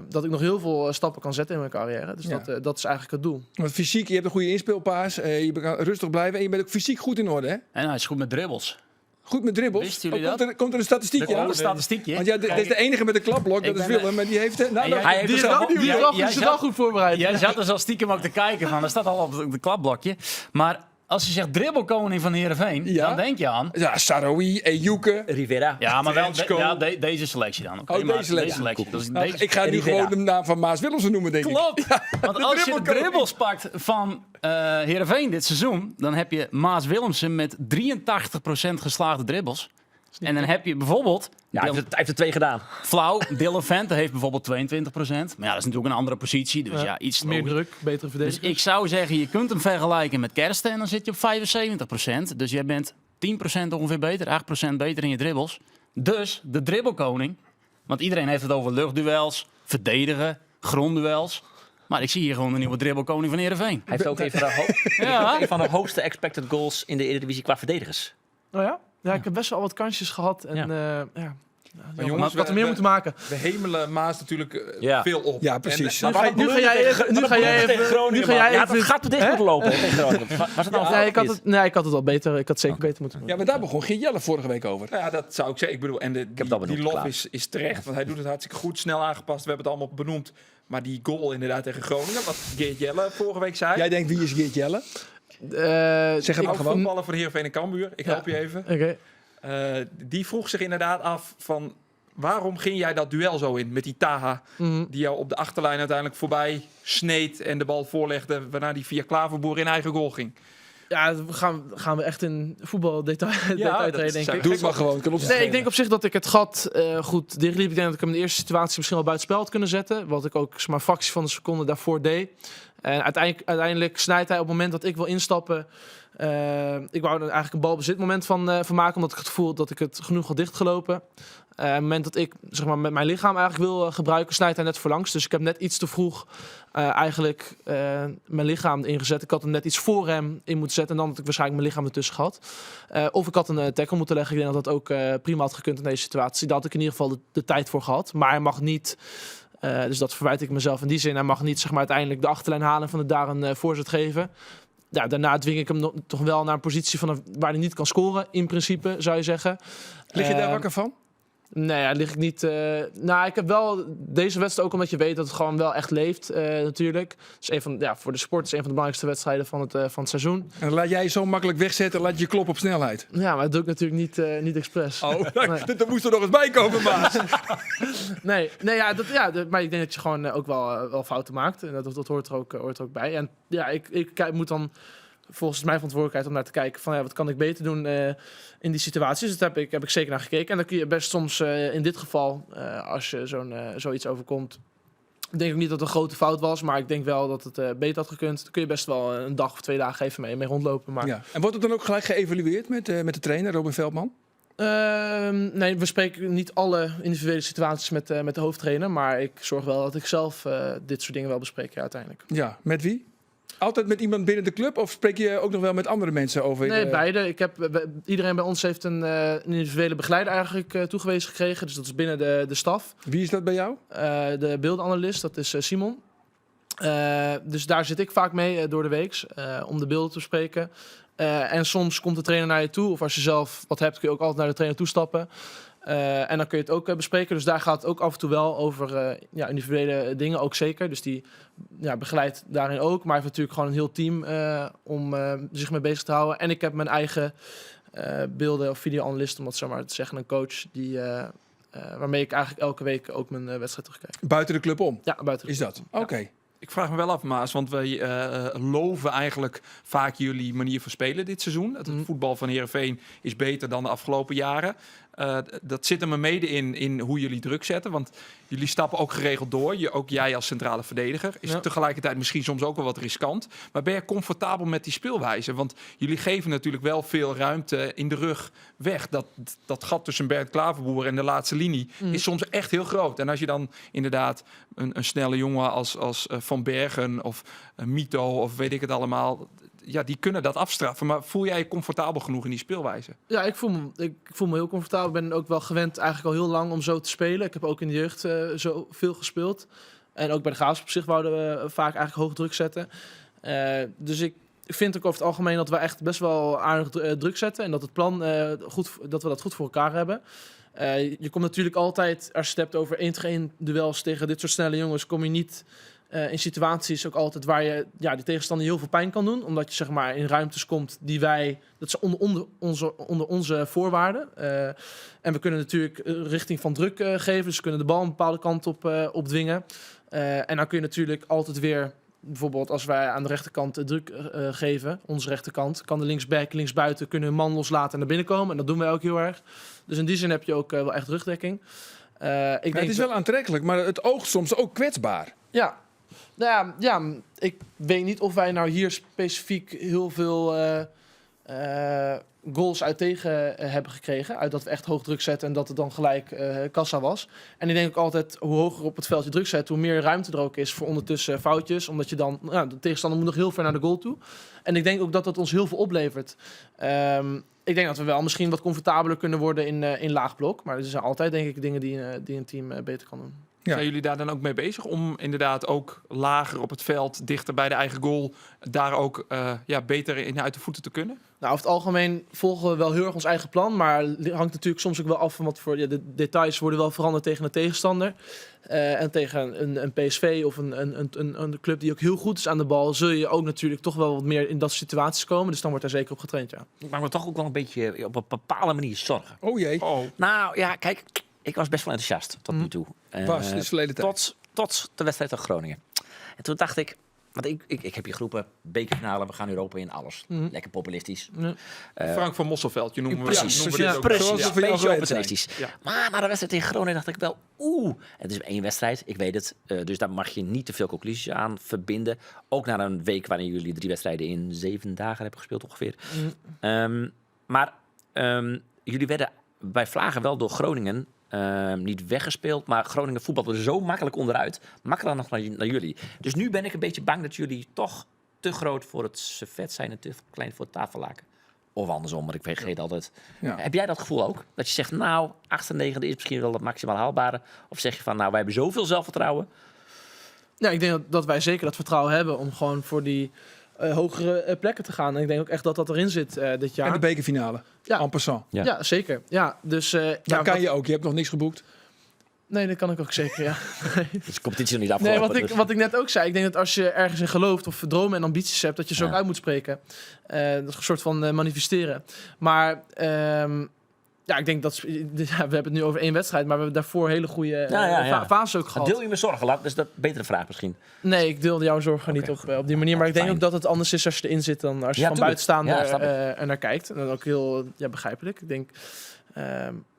Speaker 2: dat ik nog heel veel stappen kan zetten in mijn carrière. Dus dat is eigenlijk het doel.
Speaker 1: Want fysiek, je hebt een goede inspeelpaas. Je kan rustig blijven en je bent ook fysiek goed in orde, hè?
Speaker 4: En hij is goed met dribbles.
Speaker 1: Goed met dribbles.
Speaker 4: Wisten jullie dat?
Speaker 1: Komt er een statistiekje
Speaker 4: Een
Speaker 1: aan?
Speaker 4: statistiekje.
Speaker 1: Want dit is de enige met een klapblok, dat is Willem. Maar die heeft...
Speaker 3: Hij heeft
Speaker 2: Die is
Speaker 3: er zelf
Speaker 2: wel,
Speaker 3: op-
Speaker 2: die is wel goed voorbereid.
Speaker 4: Jij zat er zo stiekem ook te kijken van. Er staat al op de klapblokje. Maar als je zegt dribbelkoning van Heerenveen,
Speaker 1: Ja.
Speaker 4: dan denk je aan...
Speaker 1: Ja, Saroui, Ejuke.
Speaker 3: Rivera.
Speaker 4: Ja, maar wel
Speaker 1: Trenchco.
Speaker 4: deze selectie dan. Oké,
Speaker 1: Oh,
Speaker 4: maar
Speaker 1: deze selectie.
Speaker 4: Dat is
Speaker 1: Nou,
Speaker 4: deze...
Speaker 1: ik ga nu
Speaker 3: Rivera.
Speaker 1: gewoon de naam van Maas Willemsen noemen, denk ik.
Speaker 4: Klopt. Want als je de
Speaker 1: dribbelkoning.
Speaker 4: dribbles pakt van Heerenveen dit seizoen, dan heb je Maas Willemsen met 83% geslaagde dribbles. En dan heb je bijvoorbeeld...
Speaker 3: Ja, hij heeft er 2 gedaan.
Speaker 4: Flauw, Dylan Vente heeft bijvoorbeeld 22%. Maar ja, dat is natuurlijk een andere positie. Dus ja, iets
Speaker 2: Meer
Speaker 4: logisch.
Speaker 2: druk, betere
Speaker 4: Dus
Speaker 2: verdediging.
Speaker 4: ik zou zeggen, je kunt hem vergelijken met Kersten en dan zit je op 75%. Dus jij bent 10% ongeveer beter, 8% beter in je dribbles. Dus de dribbelkoning, want iedereen heeft het over luchtduels, verdedigen, grondduels. Maar ik zie hier gewoon een nieuwe dribbelkoning van Heerenveen.
Speaker 3: Hij heeft ook een van de hoogste expected goals in de Eredivisie qua verdedigers.
Speaker 2: Oh ja? Ja, ik heb best wel wat kansjes gehad. En
Speaker 5: Maar jongens,
Speaker 2: ik had er meer moeten maken.
Speaker 5: We hemelen Maas natuurlijk
Speaker 3: Ja.
Speaker 5: veel op.
Speaker 1: Ja, precies.
Speaker 5: En,
Speaker 2: Nu ga jij
Speaker 3: Ja,
Speaker 2: even...
Speaker 3: het gaat dicht moeten lopen tegen Groningen. Was het nou
Speaker 2: ik had het al beter. Ik had zeker beter moeten doen.
Speaker 1: Ja, maar daar begon Geert Jelle vorige week over.
Speaker 5: ja, dat zou ik zeggen. Ik bedoel, en
Speaker 3: het al benoemd,
Speaker 5: die lof
Speaker 3: klaar.
Speaker 5: is terecht, want hij doet het hartstikke goed, snel aangepast. We hebben het allemaal benoemd. Maar die goal inderdaad tegen Groningen, wat Geert Jelle vorige week zei.
Speaker 1: Jij denkt, wie is Geert Jelle? Zeg het maar gewoon.
Speaker 5: Voetballen voor de Heerenveen en Cambuur. Ik help je even.
Speaker 2: Oké.
Speaker 5: Die vroeg zich inderdaad af van... Waarom ging jij dat duel zo in met die Taha... die jou op de achterlijn uiteindelijk voorbij sneed... en de bal voorlegde... waarna die via Klaverboer in eigen goal ging?
Speaker 2: Ja, gaan we echt in voetbaldetail
Speaker 5: dat
Speaker 2: treden, denk
Speaker 5: zou
Speaker 2: ik.
Speaker 1: Doe het maar gewoon. Kan ons
Speaker 2: Nee, ik denk op zich dat ik het gat goed dichtliep. Ik denk dat ik hem in de eerste situatie misschien al buitenspel had kunnen zetten. Wat ik ook maar fractie van een seconde daarvoor deed. En uiteindelijk snijdt hij op het moment dat ik wil instappen. Ik wou er eigenlijk een balbezitmoment van maken, omdat ik het gevoel dat ik het genoeg had dichtgelopen. Op het moment dat ik zeg maar, met mijn lichaam eigenlijk wil gebruiken, snijdt hij net voorlangs. Dus ik heb net iets te vroeg mijn lichaam ingezet. Ik had hem net iets voor hem in moeten zetten en dan had ik waarschijnlijk mijn lichaam ertussen gehad. Of ik had een tackle moeten leggen. Ik denk dat dat ook prima had gekund in deze situatie. Daar had ik in ieder geval de tijd voor gehad. Maar hij mag niet... dus dat verwijt ik mezelf in die zin. Hij mag niet zeg maar, uiteindelijk de achterlijn halen en daar een voorzet geven. Ja, daarna dwing ik hem toch wel naar een positie waar hij niet kan scoren. In principe, zou je zeggen.
Speaker 1: Lig je daar wakker van?
Speaker 2: Nee, ja, lig ik niet. Ik heb wel deze wedstrijd ook omdat je weet dat het gewoon wel echt leeft, natuurlijk. Dus voor de sport is een van de belangrijkste wedstrijden van het seizoen.
Speaker 1: En dan laat jij je zo makkelijk wegzetten, laat je kloppen op snelheid.
Speaker 2: Ja, maar dat doe ik natuurlijk niet expres.
Speaker 1: Oh, dat moest er nog eens bij komen, baas.
Speaker 2: Maar ik denk dat je gewoon ook wel fouten maakt. En dat hoort er ook bij. En ja, ik moet dan volgens mij verantwoordelijkheid om naar te kijken van wat kan ik beter doen in die situaties. Dus daar heb ik zeker naar gekeken. En dan kun je best soms in dit geval, als je zoiets overkomt, denk ik niet dat het een grote fout was, maar ik denk wel dat het beter had gekund. Dan kun je best wel een dag of 2 dagen even mee rondlopen. Maar...
Speaker 1: Ja. En wordt het dan ook gelijk geëvalueerd met de trainer, Robin Veldman?
Speaker 2: Nee, we spreken niet alle individuele situaties met de hoofdtrainer, maar ik zorg wel dat ik zelf dit soort dingen wel bespreek uiteindelijk.
Speaker 1: Ja, met wie? Altijd met iemand binnen de club of spreek je ook nog wel met andere mensen over?
Speaker 2: Nee, beide. Iedereen bij ons heeft een individuele begeleider eigenlijk toegewezen gekregen. Dus dat is binnen de staf.
Speaker 1: Wie is dat bij jou?
Speaker 2: De beeldanalist, dat is Simon. Dus daar zit ik vaak mee door de week om de beelden te bespreken. En soms komt de trainer naar je toe. Of als je zelf wat hebt, kun je ook altijd naar de trainer toestappen. En dan kun je het ook bespreken. Dus daar gaat het ook af en toe wel over individuele dingen, ook zeker. Dus die begeleidt daarin ook. Maar hij heeft natuurlijk gewoon een heel team om zich mee bezig te houden. En ik heb mijn eigen beelden- of videoanalist, om dat zo maar te zeggen. Een coach waarmee ik eigenlijk elke week ook mijn wedstrijd terugkijk.
Speaker 1: Buiten de club om?
Speaker 2: Ja, buiten.
Speaker 1: Is dat? Oké.
Speaker 5: Ik vraag me wel af, Maas, want wij loven eigenlijk vaak jullie manier van spelen dit seizoen. Het voetbal van Heerenveen is beter dan de afgelopen jaren. Dat zit er me mede in hoe jullie druk zetten, want jullie stappen ook geregeld door. Ook jij als centrale verdediger. Is het tegelijkertijd misschien soms ook wel wat riskant. Maar ben je comfortabel met die speelwijze? Want jullie geven natuurlijk wel veel ruimte in de rug weg. Dat gat tussen Bert Klaverboer en de laatste linie is soms echt heel groot. En als je dan inderdaad een snelle jongen als Van Bergen of Mito of weet ik het allemaal, ja, die kunnen dat afstraffen. Maar voel jij je comfortabel genoeg in die speelwijze? Ja,
Speaker 2: ik voel me heel comfortabel. Ik ben ook wel gewend eigenlijk al heel lang om zo te spelen. Ik heb ook in de jeugd zo veel gespeeld. En ook bij de Graafschap op zich wouden we vaak eigenlijk hoog druk zetten. Dus ik vind ook over het algemeen dat we echt best wel aardig druk zetten. En dat het plan dat we dat goed voor elkaar hebben. Je komt natuurlijk altijd, als je het hebt over 1-tegen-1 duels tegen dit soort snelle jongens, kom je niet in situaties ook altijd waar je de tegenstander heel veel pijn kan doen. Omdat je zeg maar in ruimtes komt dat is onder onze voorwaarden. En we kunnen natuurlijk richting van druk geven. Dus we kunnen de bal een bepaalde kant op dwingen. En dan kun je natuurlijk altijd weer, bijvoorbeeld als wij aan de rechterkant druk geven, onze rechterkant, kan de linksback, linksbuiten kunnen een man loslaten en naar binnen komen. En dat doen wij ook heel erg. Dus in die zin heb je ook wel echt rugdekking.
Speaker 1: Het is wel aantrekkelijk, maar het oogt soms ook kwetsbaar.
Speaker 2: Ja. Ik weet niet of wij nou hier specifiek heel veel goals uit tegen hebben gekregen. Uit dat we echt hoog druk zetten en dat het dan gelijk kassa was. En ik denk ook altijd, hoe hoger op het veld je druk zet, hoe meer ruimte er ook is voor ondertussen foutjes. Omdat je dan, de tegenstander moet nog heel ver naar de goal toe. En ik denk ook dat dat ons heel veel oplevert. Ik denk dat we wel misschien wat comfortabeler kunnen worden in laag blok. Maar er zijn altijd, denk ik, dingen die een team beter kan doen.
Speaker 1: Ja.
Speaker 5: Zijn jullie daar dan ook mee bezig om inderdaad ook lager op het veld, dichter bij de eigen goal, daar ook beter in uit de voeten te kunnen?
Speaker 2: Nou, over het algemeen volgen we wel heel erg ons eigen plan, maar het hangt natuurlijk soms ook wel af van wat voor de details worden wel veranderd tegen de tegenstander. En tegen een PSV of een club die ook heel goed is aan de bal, zul je ook natuurlijk toch wel wat meer in dat soort situaties komen. Dus dan wordt daar zeker op getraind, ja.
Speaker 3: Ik maak me toch ook wel een beetje op een bepaalde manier zorgen.
Speaker 1: Oh jee.
Speaker 3: Nou ja, kijk, ik was best wel enthousiast tot nu toe.
Speaker 1: Was, dit is verleden tijd.
Speaker 3: Tot de wedstrijd tegen Groningen. En toen dacht ik, Want ik heb je geroepen, bekerfinale, we gaan Europa in, alles. Lekker populistisch.
Speaker 5: Frank van Mosselveld, je noemt
Speaker 1: precies.
Speaker 5: noemen we dit ook.
Speaker 3: Precies,
Speaker 1: Zoals we van jou
Speaker 3: beetje
Speaker 1: gewend zijn.
Speaker 3: opportunistisch.
Speaker 5: Ja.
Speaker 3: Maar na de wedstrijd tegen Groningen dacht ik wel, het is 1 wedstrijd, ik weet het. Dus daar mag je niet te veel conclusies aan verbinden. Ook na een week waarin jullie 3 wedstrijden in 7 dagen hebben gespeeld ongeveer. Maar jullie werden bij Vlagen wel door Groningen niet weggespeeld. Maar Groningen voetbalde zo makkelijk onderuit. Makkelijker nog naar jullie. Dus nu ben ik een beetje bang dat jullie toch te groot voor het servet zijn en te klein voor het tafellaken. Of andersom, maar ik vergeet altijd.
Speaker 1: Ja.
Speaker 3: Heb jij dat gevoel ook? Dat je zegt, nou, 8e en 9e is misschien wel het maximaal haalbare. Of zeg je van, nou, wij hebben zoveel zelfvertrouwen.
Speaker 2: Ja, ik denk dat wij zeker dat vertrouwen hebben om gewoon voor die hogere plekken te gaan. En ik denk ook echt dat dat erin zit dit jaar.
Speaker 1: En de bekerfinale.
Speaker 2: Ja.
Speaker 1: En passant.
Speaker 3: Ja.
Speaker 2: Ja, zeker. Ja, dus,
Speaker 1: Dat
Speaker 2: ja,
Speaker 1: kan
Speaker 2: wat-
Speaker 1: je ook. Je hebt nog niks geboekt.
Speaker 2: Nee, dat kan ik ook zeker, ja.
Speaker 3: Dus de competitie is nog niet
Speaker 2: Nee,
Speaker 3: afgelopen. Dus-
Speaker 2: wat ik net ook zei. Ik denk dat als je ergens in gelooft of dromen en ambities hebt, dat je ze ook
Speaker 3: Ja.
Speaker 2: uit moet spreken. Dat is een soort van manifesteren. Maar ja, ik denk dat... we hebben het nu over 1 wedstrijd, maar we hebben daarvoor hele goede
Speaker 3: Ja.
Speaker 2: fases ook
Speaker 3: Maar
Speaker 2: gehad.
Speaker 3: deel je me zorgen? Laat, dat is de betere vraag misschien.
Speaker 2: Nee, ik deel jouw zorgen niet op die manier. Maar ik denk
Speaker 3: Fijn.
Speaker 2: ook dat het anders is als je erin zit dan als je
Speaker 3: Ja,
Speaker 2: van
Speaker 3: tuurlijk.
Speaker 2: buitenstaander
Speaker 3: Ja, snap ik.
Speaker 2: er naar kijkt. En dat is ook heel begrijpelijk. Ik denk...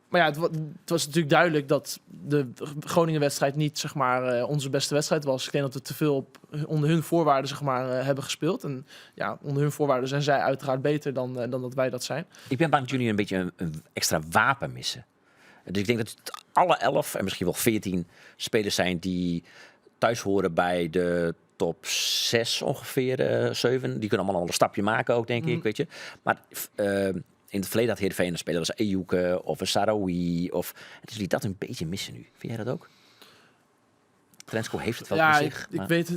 Speaker 2: maar ja, het was natuurlijk duidelijk dat de Groningen-wedstrijd niet zeg maar, onze beste wedstrijd was. Ik denk dat we te veel onder hun voorwaarden zeg maar, hebben gespeeld. En ja, onder hun voorwaarden zijn zij uiteraard beter dan dat wij dat zijn.
Speaker 3: Ik ben bang dat jullie een beetje een extra wapen missen. Dus ik denk dat het alle 11 en misschien wel 14 spelers zijn die thuis horen bij de top 6 ongeveer, 7. Die kunnen allemaal al een stapje maken ook, denk ik, weet je. Maar in het verleden had Heerenveen een speler als Ejuke of een Sarawi. Dus jullie dat een beetje missen nu. Vind jij dat ook? Trensco heeft het wel
Speaker 2: Ja,
Speaker 3: in zich.
Speaker 2: ik
Speaker 3: maar-
Speaker 2: weet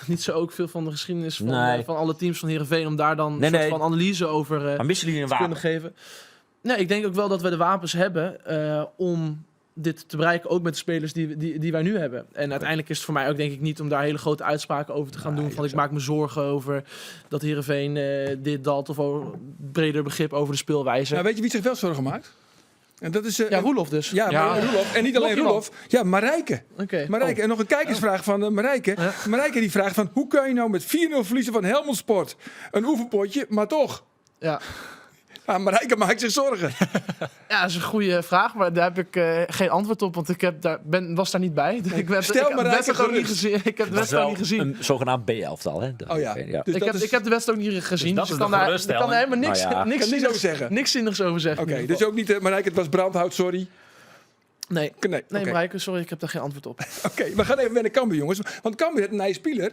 Speaker 2: niet zo ook veel van de geschiedenis van,
Speaker 3: Nee.
Speaker 2: van alle teams van Heerenveen om daar dan
Speaker 3: Nee,
Speaker 2: een soort
Speaker 3: nee.
Speaker 2: van analyse over
Speaker 3: Maar missen jullie een
Speaker 2: te kunnen
Speaker 3: wapen?
Speaker 2: geven. Nee, ik denk ook wel dat we de wapens hebben om dit te bereiken, ook met de spelers die wij nu hebben. En uiteindelijk is het voor mij ook denk ik niet om daar hele grote uitspraken over te gaan doen. Van ik maak me zorgen over dat Heerenveen dit, dat of over breder begrip over de speelwijze.
Speaker 1: Nou, weet je wie zich wel zorgen maakt? En dat is...
Speaker 2: Ja, Roelof dus.
Speaker 1: Ja,
Speaker 5: Ja.
Speaker 1: maar Roelof. En niet alleen
Speaker 2: Nog iemand?
Speaker 1: Roelof. Ja, Marijke.
Speaker 2: Oké.
Speaker 1: Marijke. En nog een kijkersvraag van Marijke.
Speaker 2: Ja.
Speaker 1: Marijke die vraagt van... Hoe kun je nou met 4-0 verliezen van Helmond Sport? Een oefenpotje, maar toch.
Speaker 2: Ja.
Speaker 1: Ja, Marijke maakt zich zorgen.
Speaker 2: Ja, dat is een goede vraag, maar daar heb ik geen antwoord op, want ik was daar niet bij. Ik heb
Speaker 1: Stel
Speaker 2: de
Speaker 1: Marijke
Speaker 2: wedstrijd ook niet
Speaker 1: gerust.
Speaker 2: gezien. Ik heb de
Speaker 3: Dat is
Speaker 2: wedstrijd
Speaker 3: wel
Speaker 2: niet gezien.
Speaker 3: een zogenaamd B-elftal, hè?
Speaker 1: Oh ja.
Speaker 3: Ja.
Speaker 1: Dus dat is...
Speaker 2: Ik heb de wedstrijd ook niet gezien,
Speaker 4: dat
Speaker 2: dus
Speaker 4: is
Speaker 2: ik
Speaker 4: de
Speaker 2: kan daar
Speaker 4: geruststelling.
Speaker 2: helemaal niks,
Speaker 3: Nou ja.
Speaker 2: niks,
Speaker 1: Kan niks
Speaker 2: zinnigs,
Speaker 1: over zeggen.
Speaker 2: niks zinnigs over zeggen.
Speaker 1: Oké,
Speaker 2: in ieder
Speaker 1: dus
Speaker 2: geval.
Speaker 1: ook niet... Marijke, het was brandhout, sorry.
Speaker 2: Nee,
Speaker 1: Nee, oké.
Speaker 2: Marijke, sorry, ik heb daar geen antwoord op.
Speaker 1: Oké, we gaan even naar Cambuur, jongens. Want Cambuur heeft een nieuwe speler.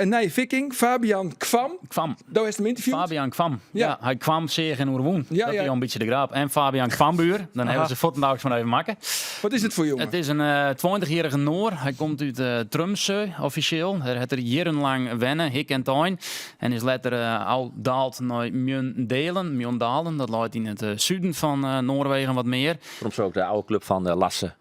Speaker 1: Een nieuwe viking, Fabian Kwam.
Speaker 4: Kwam.
Speaker 1: Daar is hem interviewd.
Speaker 4: Fabian kwam.
Speaker 1: Ja.
Speaker 4: Ja. Hij kwam zeer in Oerwoen.
Speaker 1: Ja,
Speaker 4: Dat
Speaker 1: ja.
Speaker 4: is al een beetje de graap. En Fabian Kwambuur. Dan hebben ze Fortendags van even maken.
Speaker 1: Wat is het voor jongen?
Speaker 4: Het is een 20-jarige Noor. Hij komt uit Tromsø, officieel. Hij heeft er jarenlang wennen, hik en tuin. En is later al daald naar Mjøndalen. Dat ligt in het zuiden van Noorwegen wat meer.
Speaker 3: Waarom zo ook de oude club van Lasse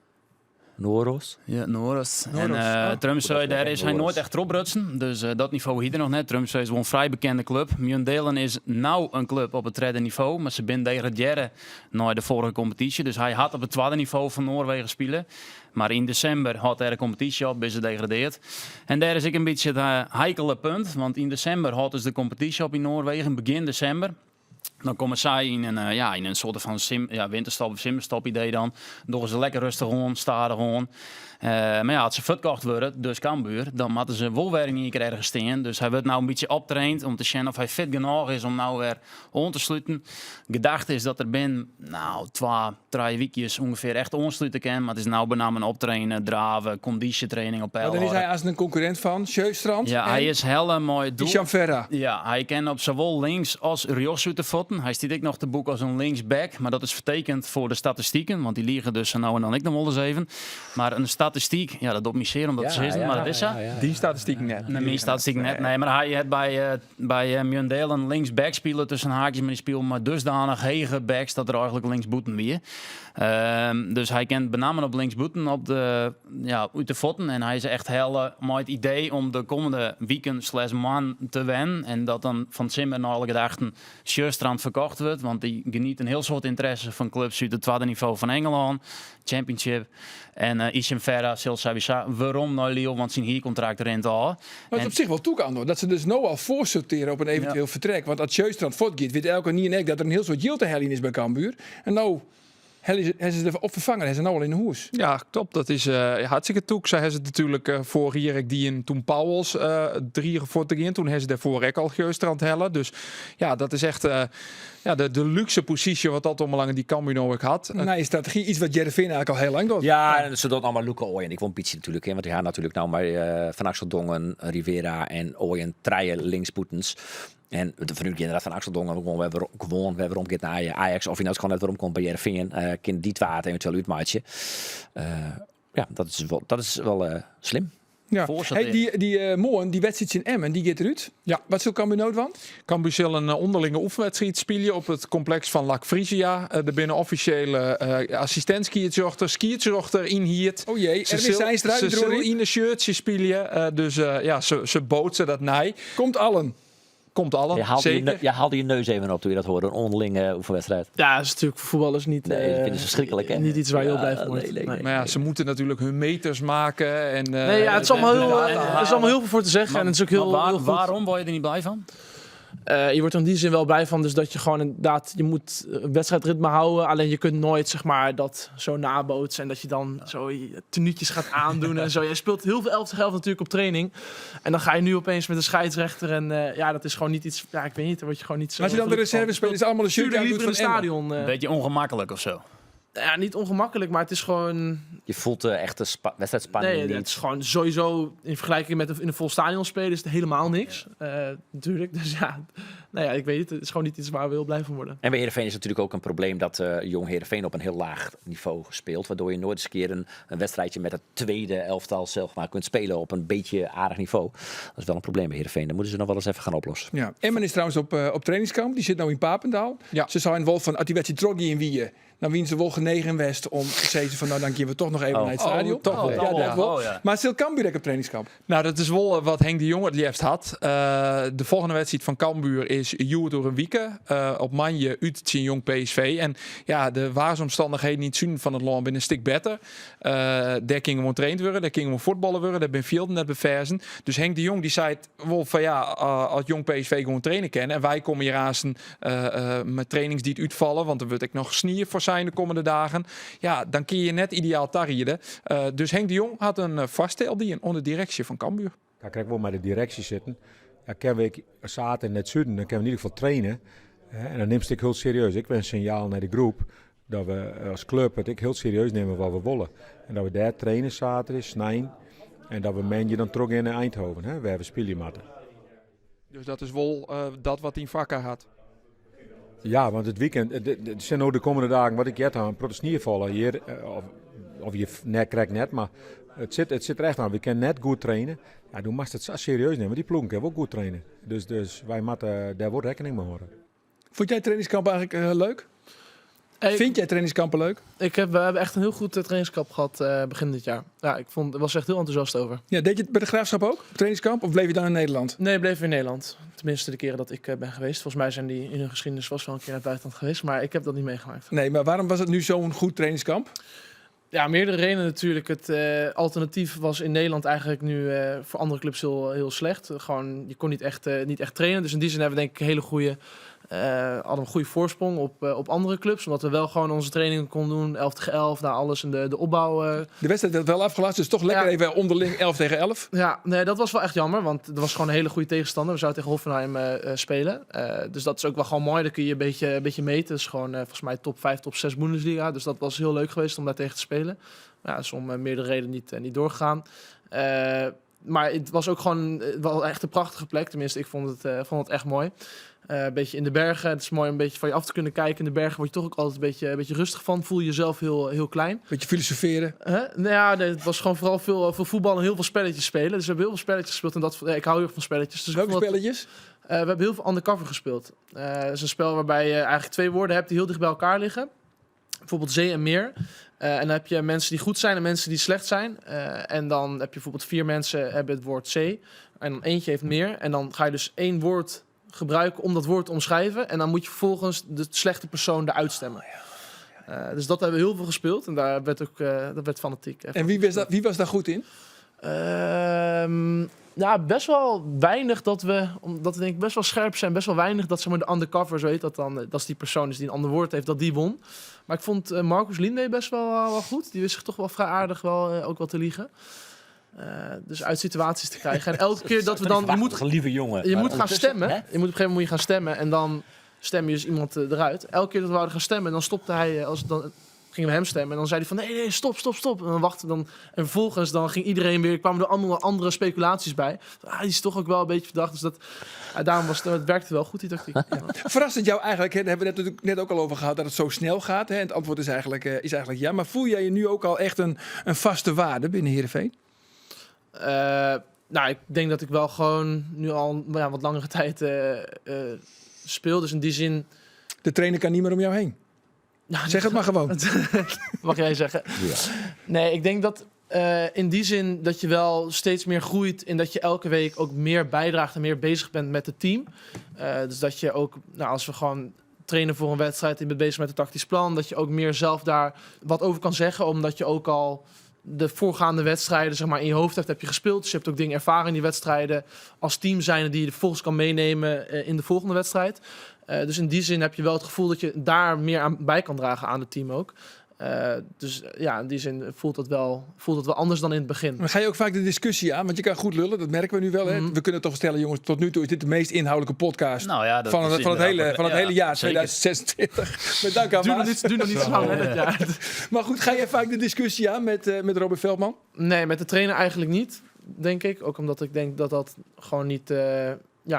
Speaker 3: Noros?
Speaker 4: Ja, Noros. En
Speaker 1: Oh.
Speaker 4: Tromsø, daar is hij
Speaker 3: Noros.
Speaker 4: nooit echt erop rutsen. Dus dat niveau hier er nog net. Tromsø is wel een vrij bekende club. Mjøndalen is nou een club op het derde niveau. Maar ze zijn degraderen naar de vorige competitie. Dus hij had op het tweede niveau van Noorwegen spelen. Maar in december had hij de competitie op, is ze degradeerd. En daar is ik een beetje het heikele punt. Want in december had dus de competitie op in Noorwegen, begin december. Dan komen zij in een soort van winterstop of zomerstop idee dan. Doen ze lekker rustig gewoon, stadig gewoon. Maar ja, als ze verkocht worden, dus Cambuur, dan moeten ze wel weer niet ergens staan. Dus hij wordt nou een beetje optraind om te zien of hij fit genoeg is om nou weer aan te sluiten. Gedachte is dat er binnen 2-3 weekjes ongeveer echt aansluiten kan. Maar het is nou benamelijk optrainen, draven, conditietraining op
Speaker 1: Maar
Speaker 4: peil
Speaker 1: dan is hij
Speaker 4: houden.
Speaker 1: als een concurrent van Sjeustrand.
Speaker 4: Ja, hij is heel mooi doel.
Speaker 1: Ishan Verra.
Speaker 4: Ja, hij kan op zowel links als Rios te voeten. Hij stiet ik nog te boek als een linksback, maar dat is vertekend voor de statistieken, want die liggen dus nou en dan ik nog wel eens even. Maar een statistiek, ja, dat doet me zeer om dat te zeggen, maar dat is zo.
Speaker 5: Die statistiek net.
Speaker 4: Nee, meer statistiek net. Nee, maar hij had bij Mjøndalen linksback spelen tussen haakjes, maar die speelt maar dusdanig hege backs dat er eigenlijk linksboeten weer. Dus hij kent benamen op linksboeten op uit de voeten en hij is echt heel mooi het idee om de komende weekend /man te winnen en dat dan van Simmer naar alle gedachten Sjöstrand langzamerhand verkocht wordt. Want die geniet een heel soort interesse van clubs uit het tweede niveau van Engeland. Championship. En Isham Ferra, Sil Sabisa. Waarom nou Lille? Want zijn hier contract rent al.
Speaker 1: Maar het is op zich wel toekan hoor. Dat ze dus nou al voorsorteren op een eventueel vertrek. Want als Sjöstrand voortgaat, weet elke niet en ik dat er een heel soort yield te hellen is bij Cambuur. En nou hebben ze de opvervanger, hebben ze nou al in de hoes.
Speaker 5: Ja, klopt. Dat is hartstikke toek. Ze hebben het natuurlijk voor Erik die en toen Pauwels 3 voor 3 en toen hebben ze daarvoor ook al Sjöstrand hellen. Dus ja, dat is echt de luxe positie wat dat allemaal lang die Cambuur nodig had.
Speaker 1: Nou, je strategie, iets wat Jereveen eigenlijk al heel lang doet.
Speaker 3: Ja, en ze doen allemaal Luca Ooyen. Ik won Pietje natuurlijk in, want die gaan natuurlijk nou maar Van Axeldongen, Rivera en Ooyen treien linkspoetens. En de vernuik inderdaad van Axeldongen gewoon waarom gaat naar Ajax of je nou gewoon net waarom komt bij Jereveen, kind die twaat eventueel uitmaatje. Ja, dat is wel slim.
Speaker 1: Ja.
Speaker 4: Voorsorteren.
Speaker 1: Hey, die Moen, die wedstrijd in Emmen, die gaat eruit.
Speaker 5: Ja.
Speaker 1: Wat zal Cambuur nood van?
Speaker 5: Cambuur zal een onderlinge oefenwedstrijd spelen op het complex van Lac Frisia. Er binnen officiële assistent-skiertzochter in hier.
Speaker 1: Oh jee,
Speaker 5: Ze zullen in een shirtje spelen. Dus ze bootsen dat nij.
Speaker 1: Komt allen.
Speaker 5: Komt allen,
Speaker 3: Je haalde je neus even op toen je dat hoorde. Een onderlinge oefenwedstrijd.
Speaker 2: Ja, dat is natuurlijk voor voetballers niet,
Speaker 3: Nee, ik vind het verschrikkelijk. Hè?
Speaker 2: niet iets waar je heel blij van
Speaker 3: Ja,
Speaker 2: wordt.
Speaker 3: nee.
Speaker 5: Maar ja, ze moeten natuurlijk hun meters maken. En,
Speaker 2: Nee, ja, het is allemaal er is allemaal heel veel voor te zeggen.
Speaker 4: Maar-
Speaker 2: en het is ook heel,
Speaker 4: maar
Speaker 2: heel goed.
Speaker 4: waarom word je er niet blij van?
Speaker 2: Je wordt er in die zin wel blij van, dus dat je gewoon inderdaad, je moet wedstrijdritme houden. Alleen je kunt nooit, zeg maar, dat zo nabootsen en dat je dan zo je tenuutjes gaat aandoen en zo. Jij speelt heel veel 11 tegen 11 natuurlijk op training. En dan ga je nu opeens met een scheidsrechter en dat is gewoon niet iets, ja, ik weet niet, daar word je gewoon niet zo...
Speaker 1: Maar als je dan de reserve speelt, is allemaal de shirt
Speaker 2: Tuurlijk
Speaker 1: aan
Speaker 2: liever in
Speaker 1: doet
Speaker 2: het
Speaker 1: van Emmen.
Speaker 2: stadion.
Speaker 4: Een beetje ongemakkelijk of zo.
Speaker 2: Ja, niet ongemakkelijk, maar het is gewoon...
Speaker 3: Je voelt de echte wedstrijdspanning
Speaker 2: Nee,
Speaker 3: niet.
Speaker 2: het is gewoon sowieso in vergelijking met in een vol stadion spelen is het helemaal niks. Natuurlijk, dus ja, nou ja, ik weet het is gewoon niet iets waar we heel blij van worden.
Speaker 3: En bij Heerenveen is natuurlijk ook een probleem dat jong Heerenveen op een heel laag niveau speelt. Waardoor je nooit eens een keer een wedstrijdje met het tweede elftal zelf maar kunt spelen op een beetje aardig niveau. Dat is wel een probleem bij Heerenveen. Dat moeten ze nog wel eens even gaan oplossen.
Speaker 1: Ja. Emmen is trouwens op trainingskamp. Die zit nou in Papendaal.
Speaker 5: Ja.
Speaker 1: Ze zijn wel van, als die wedstrijd troggie in Wieën, dan winnen ze wel genegen in West om te zeggen van, nou dan gaan we toch nog even naar het stadion.
Speaker 5: toch wel.
Speaker 1: Ja, dat wel.
Speaker 4: Oh, ja.
Speaker 1: Maar stil Cambuur op trainingskamp.
Speaker 5: Nou, dat is wel wat Henk de Jong het liefst had. De volgende wedstrijd van Cambuur is Joer door een week. Op Manje uit zien jong PSV. En ja, de waarsomstandigheden niet zien van het land binnen een stuk beter. Daar gingen we traind worden, daar gingen we voetballen worden, daar ben veel net beversen. Dus Henk de Jong die zei wel van ja, als jong PSV gewoon trainen kennen. En wij komen hier aan met trainings die het uitvallen, want er wordt ik nog snier voor zijn de komende dagen. Ja, dan kun je net ideaal tarrieden. Dus Henk de Jong had een vaststel die onder directie van Cambuur.
Speaker 6: Ja, kijk, wel met de directie zitten. Ja, kunnen we zaterdag in het zuiden, dan kunnen we in ieder geval trainen. En dan neemt ik heel serieus. Ik ben een signaal naar de groep dat we als club het ik heel serieus nemen wat we willen. En dat we daar trainen zaterdag, snijden. En dat we mensen dan terug in Eindhoven. Hè? We hebben speelmatten.
Speaker 5: Dus dat is wel dat wat hij vakken had.
Speaker 6: Ja, want het weekend, het zijn nou de komende dagen wat ik jet aan protesteren vallen hier. Of je net krijgt net, maar het zit er echt aan. We kunnen net goed trainen. Ja, dan mag het zo serieus nemen. Die ploegen kunnen ook goed trainen. Dus wij moeten daar wel rekening mee houden.
Speaker 1: Vond jij trainingskamp eigenlijk leuk? Vind jij trainingskampen leuk?
Speaker 2: We hebben echt een heel goed trainingskamp gehad begin dit jaar. Ja, ik was echt heel enthousiast over.
Speaker 1: Ja, deed je het bij de Graafschap ook? Op trainingskamp? Of bleef je dan in Nederland?
Speaker 2: Nee, bleef in Nederland. Tenminste de keren dat ik ben geweest. Volgens mij zijn die in hun geschiedenis wel een keer naar het buitenland geweest. Maar ik heb dat niet meegemaakt.
Speaker 1: Nee, maar waarom was het nu zo'n goed trainingskamp?
Speaker 2: Ja, meerdere redenen natuurlijk. Het alternatief was in Nederland eigenlijk nu voor andere clubs heel slecht. Gewoon, je kon niet echt trainen. Dus in die zin hebben we denk ik een hele goede... hadden een goede voorsprong op andere clubs. Omdat we wel gewoon onze trainingen konden doen. 11 tegen 11, nou alles en de opbouw.
Speaker 1: De wedstrijd werd wel afgelast, dus toch lekker even onderling 11 tegen 11.
Speaker 2: Ja, nee, dat was wel echt jammer. Want er was gewoon een hele goede tegenstander. We zouden tegen Hoffenheim spelen. Dus dat is ook wel gewoon mooi. Dan kun je een beetje meten. Het is gewoon volgens mij top 5, top 6 Bundesliga. Dus dat was heel leuk geweest om daar tegen te spelen. Ja, dat is om meerdere redenen niet doorgegaan. Maar het was ook gewoon wel echt een prachtige plek. Tenminste, ik vond het echt mooi. Een beetje in de bergen. Het is mooi om een beetje van je af te kunnen kijken. In de bergen word je toch ook altijd een beetje rustig van. Voel je jezelf heel klein.
Speaker 1: Beetje filosoferen.
Speaker 2: Nou ja, het was gewoon vooral veel voetbal en heel veel spelletjes spelen. Dus we hebben heel veel spelletjes gespeeld. En ik hou heel erg van spelletjes. Dus
Speaker 1: Welke spelletjes?
Speaker 2: We hebben heel veel undercover gespeeld. Dat is een spel waarbij je eigenlijk 2 woorden hebt die heel dicht bij elkaar liggen. Bijvoorbeeld zee en meer. En dan heb je mensen die goed zijn en mensen die slecht zijn. En dan heb je bijvoorbeeld 4 mensen hebben het woord zee. En dan eentje heeft meer. En dan ga je dus 1 woord gebruiken om dat woord te omschrijven. En dan moet je vervolgens de slechte persoon eruit stemmen. Dus dat hebben we heel veel gespeeld. En daar werd ook dat werd fanatiek.
Speaker 1: En wie was daar goed in?
Speaker 2: Ja, best wel weinig omdat we denk ik best wel scherp zijn, best wel weinig dat zeg maar de undercover, zo heet dat dan, dat is die persoon die een ander woord heeft, dat die won. Maar ik vond Marcus Linde best wel goed. Die wist zich toch wel vrij aardig ook wel te liegen. Dus uit situaties te krijgen. En elke keer dat we dan...
Speaker 3: lieve jongen.
Speaker 2: Je moet gaan stemmen.
Speaker 3: Hè?
Speaker 2: Op een gegeven moment moet je gaan stemmen en dan stem je dus iemand eruit. Elke keer dat we wouden gaan stemmen, dan stopte hij, gingen we hem stemmen. En dan zei hij van, nee, stop. En dan wachten dan. En vervolgens dan ging iedereen weer, kwamen er allemaal andere speculaties bij. Die is toch ook wel een beetje verdacht. Dus daarom het werkte wel goed, die tactiek. Ja.
Speaker 1: Verrast het jou eigenlijk, hè, daar hebben we het net ook al over gehad, dat het zo snel gaat. Hè? En het antwoord is eigenlijk ja. Maar voel jij je nu ook al echt een vaste waarde binnen Heerenveen?
Speaker 2: Nou, ik denk dat ik wel gewoon nu al wat langere tijd speel. Dus in die zin...
Speaker 1: De trainer kan niet meer om jou heen. Zeg het maar gewoon.
Speaker 2: Mag jij zeggen? Ja. Nee, ik denk dat in die zin dat je wel steeds meer groeit en dat je elke week ook meer bijdraagt en meer bezig bent met het team. Dus dat je ook, als we gewoon trainen voor een wedstrijd en je bent bezig met het tactisch plan, dat je ook meer zelf daar wat over kan zeggen, omdat je ook al de voorgaande wedstrijden zeg maar in je hoofd heb je gespeeld. Dus je hebt ook dingen ervaren in die wedstrijden als team zijnde die je vervolgens kan meenemen in de volgende wedstrijd. Dus in die zin heb je wel het gevoel dat je daar meer aan bij kan dragen aan het team ook. Dus ja, in die zin voelt het wel anders dan in het begin.
Speaker 1: Maar ga je ook vaak de discussie aan? Want je kan goed lullen, dat merken we nu wel. Hè? We kunnen toch stellen, jongens, tot nu toe is dit de meest inhoudelijke podcast van het hele jaar 2026. Met dank aan Maas.
Speaker 2: Doe nog niet zo lang, hè, dat jaar.
Speaker 1: Maar goed, ga je vaak de discussie aan met Robin Veldman?
Speaker 2: Nee, met de trainer eigenlijk niet, denk ik. Ook omdat ik denk dat dat gewoon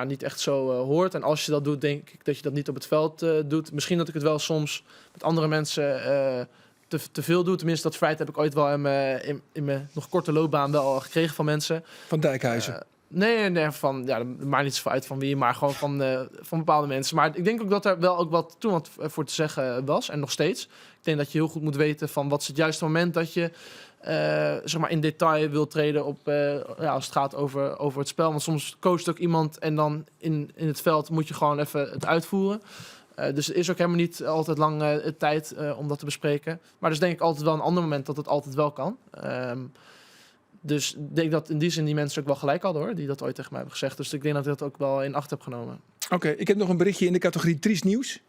Speaker 2: niet echt zo hoort. En als je dat doet, denk ik dat je dat niet op het veld doet. Misschien dat ik het wel soms met andere mensen te veel doe. Tenminste, dat feit heb ik ooit wel in mijn nog korte loopbaan wel al gekregen van mensen.
Speaker 1: Van Dijkhuizen?
Speaker 2: Nee, maar niet zo uit van wie, maar gewoon van bepaalde mensen. Maar ik denk ook dat er wel ook wat voor te zeggen was. En nog steeds. Ik denk dat je heel goed moet weten van wat is het juiste moment dat je zeg maar in detail wil treden op als het gaat over het spel. Want soms coacht ook iemand en dan in het veld moet je gewoon even het uitvoeren. Dus er is ook helemaal niet altijd lang tijd om dat te bespreken. Maar dus denk ik altijd wel een ander moment dat het altijd wel kan. Dus ik denk dat in die zin die mensen ook wel gelijk hadden hoor, die dat ooit tegen mij hebben gezegd. Dus ik denk dat ik dat ook wel in acht heb genomen.
Speaker 1: Oké, ik heb nog een berichtje in de categorie triest nieuws.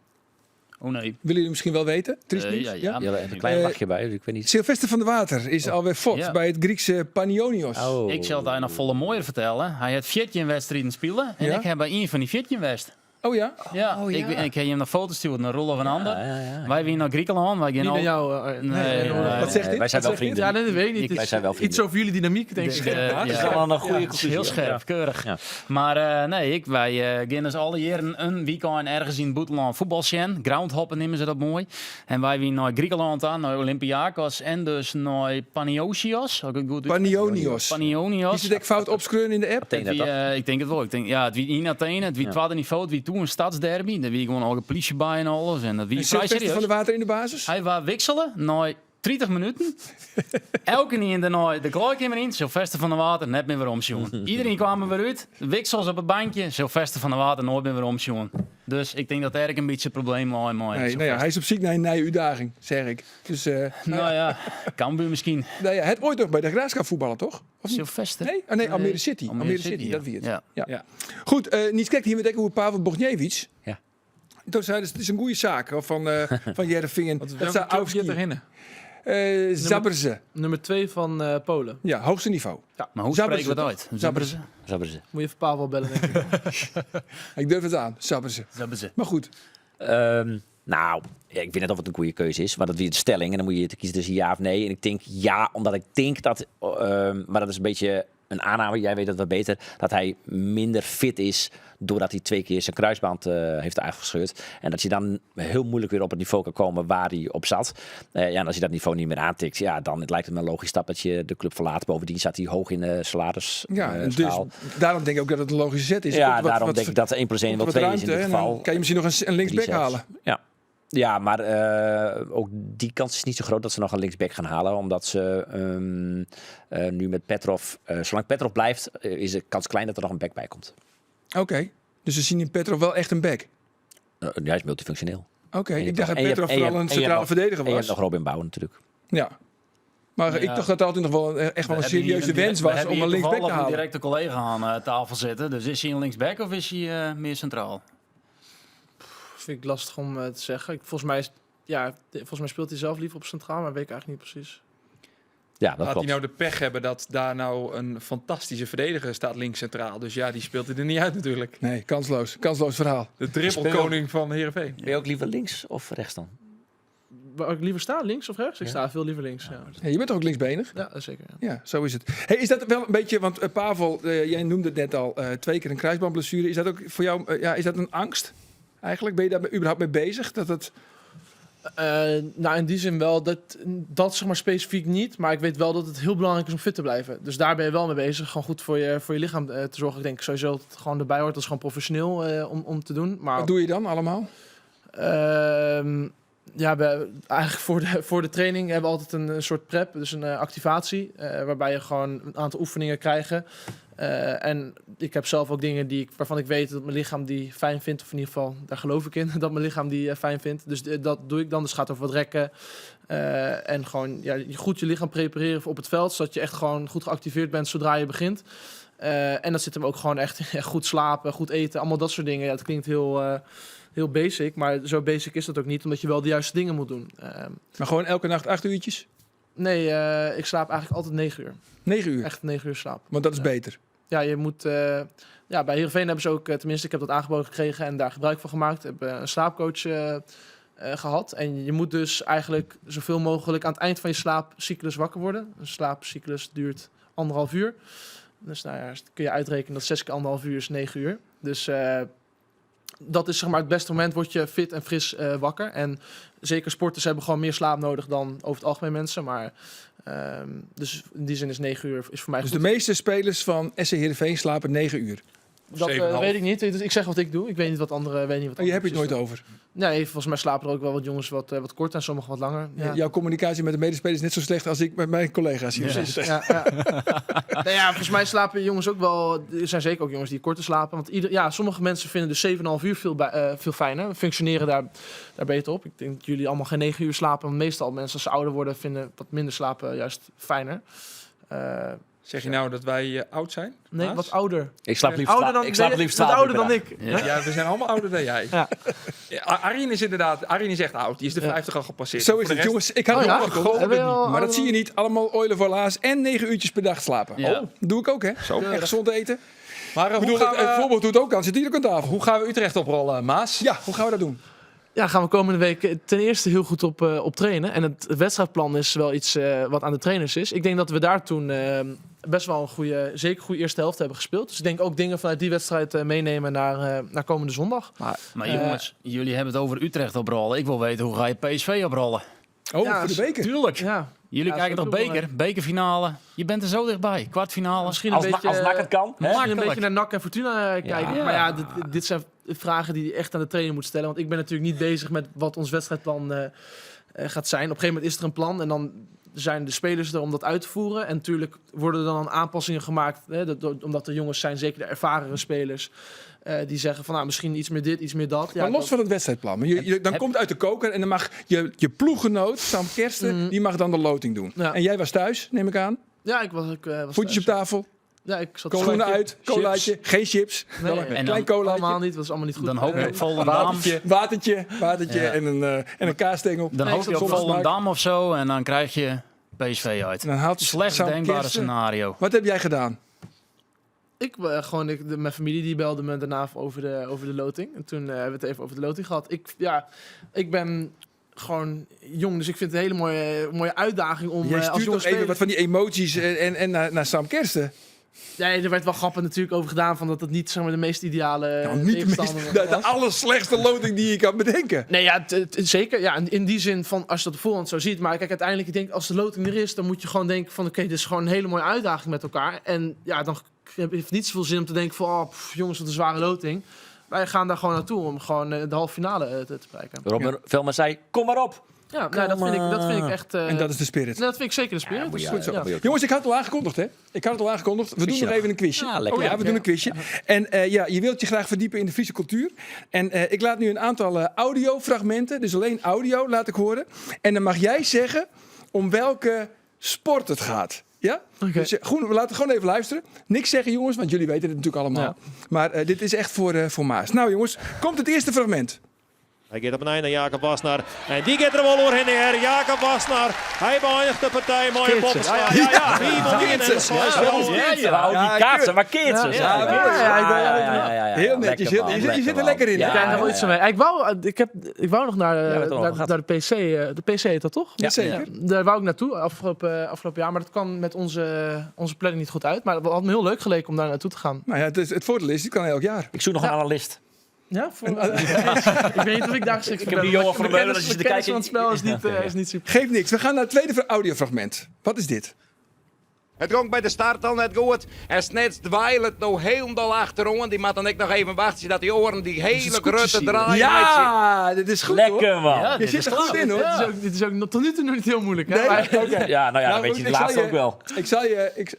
Speaker 4: Oh nee.
Speaker 1: Willen jullie misschien wel weten? Triest nieuws?
Speaker 3: Ja, een klein lachje bij, dus ik weet niet.
Speaker 1: Sylvester van der Water is alweer fot bij het Griekse Panionios.
Speaker 3: Oh.
Speaker 4: Ik zal daar nog volle mooier vertellen. Hij had 14 wedstrijden spelen en ik heb bij een van die 14 wedstrijden.
Speaker 1: Oh ja?
Speaker 4: Ja, ik heb hem nog foto's gestuurd naar Rollo van Ander.
Speaker 3: Ja.
Speaker 4: Wij weer naar Griekenland. Wij gaan
Speaker 2: niet naar jou.
Speaker 1: Wat zegt hij?
Speaker 3: Wij zijn wel vrienden.
Speaker 2: Ja, dat weet ik niet.
Speaker 3: Wij zijn wel vrienden.
Speaker 2: Iets over jullie dynamiek, denk ik.
Speaker 3: Dat is wel een goede conclusie.
Speaker 4: Heel scherp, keurig.
Speaker 3: Ja.
Speaker 4: Maar wij gaan dus alle jaren een weekend ergens in Boeteland voetbal zien. Groundhoppen nemen ze dat mooi. En wij weer naar Griekenland aan, naar Olympiakos en dus naar Panionios.
Speaker 1: Panionios. Is het fout opschreven in de app?
Speaker 4: Ik denk het wel. Het wie in Athene, het wie het tweede niveau, het wie toen een stadsderby. Daar wie gewoon al een politie bij en alles. En dat wie vrij
Speaker 1: Sylvester
Speaker 4: serieus.
Speaker 1: van der Water in de basis?
Speaker 4: Hij wou wisselen na 30 minuten. Elke keer in de kleedkamer in. Sylvester van der Water, net meer weer omsjoen. Iedereen kwam er weer uit. Wissels op het bankje. Sylvester van der Water, nooit meer weer omsjoen. Dus ik denk dat er een beetje het probleem was.
Speaker 1: Hij is op zoek naar een nieuwe uitdaging, zeg ik. Dus,
Speaker 4: Cambuur misschien.
Speaker 1: Het ooit nog bij de Graafschap voetballen, toch? Of
Speaker 4: Sylvester?
Speaker 1: Nee, Almere City. Almere City, dat wie het. Ja. Goed, niet kijk hier met denken hoe Pavel Bogniewicz. Ja. Toen zei het is een goede zaak van Heerenveen.
Speaker 5: Dat zou Augsburg erin.
Speaker 1: Zabrze.
Speaker 2: Nummer 2 van Polen.
Speaker 1: Ja, hoogste niveau.
Speaker 4: Ja. Maar hoe spreken we het uit?
Speaker 1: Zabrze.
Speaker 2: Moet je even Pavel bellen, denk ik.
Speaker 1: Ik durf het aan, Zabrze. Maar goed.
Speaker 3: Ik weet net of het een goede keuze is, maar dat is weer de stelling. En dan moet je kiezen tussen ja of nee. En ik denk ja, omdat ik denk dat... maar dat is een beetje een aanname, jij weet dat wel beter... dat hij minder fit is doordat hij 2 keer zijn kruisband heeft afgescheurd. En dat je dan heel moeilijk weer op het niveau kan komen waar hij op zat. En als je dat niveau niet meer aantikt, dan lijkt het me een logisch stap dat je de club verlaat. Bovendien zat hij hoog in de salaris.
Speaker 1: Dus daarom denk ik ook dat het een logische zet is.
Speaker 3: Ja, daarom denk ik dat 1+1 wel 2 is in dit geval.
Speaker 1: Kan je misschien nog een linksback halen?
Speaker 3: Ja, maar ook die kans is niet zo groot dat ze nog een linksback gaan halen. Omdat ze nu met Petrov... zolang Petrov blijft, is de kans klein dat er nog een back bij komt.
Speaker 1: Oké. Dus we zien in Petrov wel echt een back.
Speaker 3: Hij is multifunctioneel.
Speaker 1: Oké,
Speaker 3: En je
Speaker 1: ik
Speaker 3: hebt
Speaker 1: dacht dat
Speaker 3: nog- en je
Speaker 1: Petrov
Speaker 3: hebt- en je
Speaker 1: vooral een
Speaker 3: hebt- en je
Speaker 1: centrale
Speaker 3: hebt nog-
Speaker 1: verdediger
Speaker 3: En je hebt
Speaker 1: was.
Speaker 3: nog Robin Bouwen natuurlijk.
Speaker 1: Ja. Maar ik
Speaker 4: Ja.
Speaker 1: dacht dat het altijd nog wel echt wel een serieuze wens was om een linksback te
Speaker 4: een
Speaker 1: halen.
Speaker 4: directe collega aan tafel zitten. Dus is hij een linksback of is hij meer centraal?
Speaker 2: Vind ik lastig om te zeggen. Volgens mij speelt hij zelf liever op centraal, maar weet ik eigenlijk niet precies.
Speaker 3: Ja, dat
Speaker 5: Laat hij
Speaker 3: klopt.
Speaker 5: nou de pech hebben dat daar nou een fantastische verdediger staat links centraal. Dus ja, die speelt hij er niet uit natuurlijk.
Speaker 1: Nee, kansloos. Kansloos verhaal.
Speaker 5: De dribbelkoning van Heerenveen.
Speaker 3: Ben je ook liever links of rechts dan?
Speaker 2: Waar ik liever sta, links of rechts? Ik sta veel liever links. Ja,
Speaker 1: Ja, je bent toch ook linksbenig?
Speaker 2: ja zeker. Ja.
Speaker 1: Ja, zo is het. Hey, is dat wel een beetje, want Pavel, jij noemde het net al, 2 keer een kruisbandblessure. Is dat ook voor jou, is dat een angst eigenlijk? Ben je daar überhaupt mee bezig? Dat het...
Speaker 2: Nou, in die zin wel. Dat zeg maar specifiek niet. Maar ik weet wel dat het heel belangrijk is om fit te blijven. Dus daar ben je wel mee bezig. Gewoon goed voor je lichaam te zorgen. Ik denk sowieso dat het gewoon erbij hoort. Dat is gewoon professioneel om te doen. Maar
Speaker 1: Wat doe je dan allemaal?
Speaker 2: ja, eigenlijk voor de training hebben we altijd een soort prep. Dus een activatie. Waarbij je gewoon een aantal oefeningen krijgt. En ik heb zelf ook dingen waarvan ik weet dat mijn lichaam die fijn vindt. Of in ieder geval, daar geloof ik in, dat mijn lichaam die fijn vindt. Dus dat doe ik dan. Dus het gaat over wat rekken. En gewoon goed je lichaam prepareren voor op het veld. Zodat je echt gewoon goed geactiveerd bent zodra je begint. En dat zit hem ook gewoon echt goed slapen, goed eten. Allemaal dat soort dingen. Ja, het klinkt heel basic. Maar zo basic is dat ook niet. Omdat je wel de juiste dingen moet doen.
Speaker 1: Maar gewoon elke nacht 8 uurtjes?
Speaker 2: Nee, ik slaap eigenlijk altijd 9 uur.
Speaker 1: 9 uur?
Speaker 2: Echt 9 uur slaap.
Speaker 1: Want dat is beter.
Speaker 2: Ja, je moet... bij Heerenveen hebben ze ook... tenminste, ik heb dat aangeboden gekregen en daar gebruik van gemaakt. Ik heb een slaapcoach gehad. En je moet dus eigenlijk zoveel mogelijk aan het eind van je slaapcyclus wakker worden. Een slaapcyclus duurt 1,5 uur. Dus nou ja, kun je uitrekenen dat 6 keer 1,5 uur is 9 uur. Dus dat is zeg maar het beste moment, word je fit en fris wakker. En zeker sporters hebben gewoon meer slaap nodig dan over het algemeen mensen. Maar dus in die zin is 9 uur is voor mij
Speaker 1: Dus
Speaker 2: goed.
Speaker 1: de meeste spelers van SC Heerenveen slapen 9 uur.
Speaker 2: Dat
Speaker 5: 7,5.
Speaker 2: weet ik niet. Dus ik zeg wat ik doe. Ik weet niet wat anderen weten. Niet wat
Speaker 1: Je hebt
Speaker 2: anderen
Speaker 1: het nooit
Speaker 2: precies
Speaker 1: over.
Speaker 2: doen. Nee, volgens mij slapen er ook wel wat jongens wat kort en sommigen wat langer. Ja.
Speaker 1: Jouw communicatie met de medespelers is net zo slecht als ik met mijn collega's hier.
Speaker 4: Ja.
Speaker 1: zit.
Speaker 2: Ja. Nou ja, volgens mij slapen jongens ook wel. Er zijn zeker ook jongens die korter slapen. Want sommige mensen vinden dus 7,5 uur veel fijner. Functioneren daar beter op. Ik denk dat jullie allemaal geen 9 uur slapen. Want meestal mensen als ze ouder worden vinden wat minder slapen juist fijner.
Speaker 5: Zeg je nou dat wij oud zijn?
Speaker 2: Nee,
Speaker 5: Maas?
Speaker 2: wat ouder.
Speaker 3: Ik slaap liefst
Speaker 2: Ouder dan,
Speaker 3: ik slaap liefst
Speaker 2: wat
Speaker 3: 12
Speaker 2: ouder
Speaker 3: uur
Speaker 2: dan
Speaker 3: per dag.
Speaker 2: ik.
Speaker 5: Ja, we zijn allemaal ouder dan jij.
Speaker 2: Ja.
Speaker 5: Ja, Arjen is echt oud. Die is de 50 al gepasseerd.
Speaker 1: Zo
Speaker 5: Voor
Speaker 1: is
Speaker 5: de
Speaker 1: het,
Speaker 5: rest-
Speaker 1: jongens. Ik had
Speaker 2: Oh
Speaker 1: het
Speaker 2: ja?
Speaker 1: nog gehoord.
Speaker 2: Hebben we al-
Speaker 1: Maar dat zie je niet. Allemaal oilen voor laars en 9 uurtjes per dag slapen.
Speaker 4: Ja.
Speaker 1: Oh, doe ik ook, hè?
Speaker 5: Zo.
Speaker 1: Echt gezond eten.
Speaker 5: Maar
Speaker 1: Ik bedoel, het voorbeeld doet ook aan. Zit hier ook aan tafel.
Speaker 5: hoe gaan we Utrecht oprollen, Maas?
Speaker 1: Ja, hoe gaan we dat doen?
Speaker 2: Ja, gaan we komende week ten eerste heel goed op trainen. En het wedstrijdplan is wel iets wat aan de trainers is. Ik denk dat we daar toen best wel een zeker goede eerste helft hebben gespeeld. Dus ik denk ook dingen vanuit die wedstrijd meenemen naar komende zondag.
Speaker 4: Maar jongens, jullie hebben het over Utrecht oprollen. Ik wil weten, hoe ga je PSV oprollen?
Speaker 1: Oh,
Speaker 2: Ja,
Speaker 1: voor de beker.
Speaker 4: Tuurlijk.
Speaker 2: Ja,
Speaker 4: Jullie
Speaker 2: Ja,
Speaker 4: kijken
Speaker 2: dat
Speaker 4: toch
Speaker 2: is ook wel
Speaker 4: beker, bekerfinale. Je bent er zo dichtbij. Kwartfinale.
Speaker 2: misschien
Speaker 3: Als
Speaker 2: een beetje...
Speaker 3: NAC het kan. hè?
Speaker 2: Misschien een
Speaker 4: Makkelijk.
Speaker 2: beetje naar NAC en Fortuna kijken.
Speaker 4: Ja.
Speaker 2: Maar ja, dit zijn vragen die je echt aan de trainer moet stellen. Want ik ben natuurlijk niet bezig met wat ons wedstrijdplan gaat zijn. Op een gegeven moment is er een plan en dan zijn de spelers er om dat uit te voeren. En natuurlijk worden er dan aanpassingen gemaakt. Omdat er jongens zijn, zeker de ervarene spelers, die zeggen van nou, misschien iets meer dit, iets meer dat. Ja,
Speaker 1: Maar los van het wedstrijdplan. Maar dan komt uit de koker en dan mag je ploeggenoot, Sam Kersten, die mag dan de loting doen.
Speaker 2: Ja.
Speaker 1: En jij was thuis, neem ik aan.
Speaker 2: Ja, ik was
Speaker 1: Voetjes op
Speaker 2: thuis.
Speaker 1: tafel,
Speaker 2: Ja, ik zat
Speaker 1: schoenen
Speaker 2: chips.
Speaker 1: uit, colaatje, geen chips.
Speaker 2: Nee,
Speaker 1: Wel een
Speaker 4: en
Speaker 1: klein
Speaker 4: dan
Speaker 1: colaatje,
Speaker 2: allemaal niet. Dat was allemaal niet goed.
Speaker 4: Dan hoop je op Volendam.
Speaker 1: watertje
Speaker 4: Ja.
Speaker 1: en een kaasstengel.
Speaker 4: Dan
Speaker 2: Nee,
Speaker 4: hoop
Speaker 2: ik
Speaker 4: je
Speaker 2: zat
Speaker 4: op
Speaker 1: zonder smaak.
Speaker 4: Volendam of zo. En dan krijg je PSV uit.
Speaker 1: En dan haalt
Speaker 4: Slecht
Speaker 1: Sam
Speaker 4: denkbare
Speaker 1: Kersten.
Speaker 4: scenario.
Speaker 1: Wat heb jij gedaan?
Speaker 2: Mijn familie die belde me daarna over de loting. En toen hebben we het even over de loting gehad. Ik ben gewoon jong, dus ik vind het een hele mooie uitdaging om
Speaker 1: Jij
Speaker 2: als
Speaker 1: stuurt
Speaker 2: jonge
Speaker 1: toch even
Speaker 2: speler...
Speaker 1: wat van die emoties en naar Sam Kersten.
Speaker 2: Ja, er werd wel grappig natuurlijk over gedaan van dat het niet zeg maar, de meest ideale
Speaker 1: Nou, niet
Speaker 2: tegenstander
Speaker 1: de
Speaker 2: was.
Speaker 1: allerslechtste loting die je kan bedenken.
Speaker 2: Nee, ja, zeker. Ja, in die zin van als je dat op voorhand zo ziet. Maar kijk, uiteindelijk, ik denk als de loting er is, dan moet je gewoon denken van oké, dit is gewoon een hele mooie uitdaging met elkaar. En ja, dan heeft het niet zoveel zin om te denken van jongens, wat een zware loting. wij gaan daar gewoon naartoe om gewoon de halve finale te bereiken.
Speaker 3: Robin Velman zei, kom maar op.
Speaker 2: Ja, nou, dat vind ik echt...
Speaker 1: En dat is de spirit.
Speaker 2: dat vind ik zeker de spirit.
Speaker 3: moet je-
Speaker 2: Dus,
Speaker 3: ja,
Speaker 2: ja.
Speaker 3: moet je ook-
Speaker 1: Jongens, ik had het al aangekondigd, hè? We doen nog
Speaker 3: nog.
Speaker 1: even een quizje.
Speaker 3: Ja, lekker.
Speaker 1: We doen een quizje. En je wilt je graag verdiepen in de Friese cultuur. En ik laat nu een aantal audiofragmenten, dus alleen audio, laat ik horen. En dan mag jij zeggen om welke sport het gaat. Ja?
Speaker 2: Oké.
Speaker 1: Dus we laten gewoon even luisteren. Niks zeggen, jongens, want jullie weten het natuurlijk allemaal.
Speaker 2: Ja.
Speaker 1: Maar dit is echt voor Maas. Nou, jongens, komt het eerste fragment.
Speaker 7: Hij gaat op een einde naar Jacob Wassenaar. En die gaat er wel doorheen neer. Jacob Wassenaar. Hij beëindigt de partij. Mooie
Speaker 2: Keertsen.
Speaker 7: poppen. Ja. Wie wil winnen?
Speaker 1: Keertsen.
Speaker 3: Die kaatsen, maar keertsen.
Speaker 1: Heel netjes. Je zit er lekker in.
Speaker 2: Ik
Speaker 1: hè?
Speaker 2: krijg er wel iets van mee. Ik wou nog naar,
Speaker 3: we hebben het erover
Speaker 2: naar de PC. De PC heet dat toch?
Speaker 1: Ja, zeker.
Speaker 2: Daar wou ik naartoe afgelopen jaar. Maar dat kwam met onze planning niet goed uit. Maar het had me heel leuk geleken om daar naartoe te gaan.
Speaker 1: Nou ja, het voordeel is, het kan elk jaar.
Speaker 3: Ik zoek nog een analist.
Speaker 2: Ja, ik weet niet of ik daar geschikt voor
Speaker 3: heb
Speaker 2: ben.
Speaker 3: die Johan
Speaker 2: De
Speaker 3: van der Meulen,
Speaker 2: kennis-
Speaker 3: als je
Speaker 2: de
Speaker 3: zit te
Speaker 2: kennis
Speaker 3: kijken.
Speaker 2: van het spel is niet super.
Speaker 1: Geeft niks. We gaan naar het tweede audiofragment. Wat is dit?
Speaker 8: Het ging bij de start al net goed. En snel dweilen nou helemaal achterom. Die moet dan ik nog even wachten dat die oren die hele grote draaien.
Speaker 1: Ja, dit is goed
Speaker 3: Lekker
Speaker 1: hoor.
Speaker 3: man.
Speaker 1: Je zit er goed in hoor.
Speaker 2: Dit is ook tot nu toe nog niet heel moeilijk. Hè?
Speaker 1: Nee,
Speaker 2: Maar-
Speaker 1: oké.
Speaker 3: Ja, nou ja, dan
Speaker 1: Nou,
Speaker 3: weet je
Speaker 1: ik
Speaker 3: de
Speaker 1: zal
Speaker 3: laatste
Speaker 1: je-
Speaker 3: ook wel.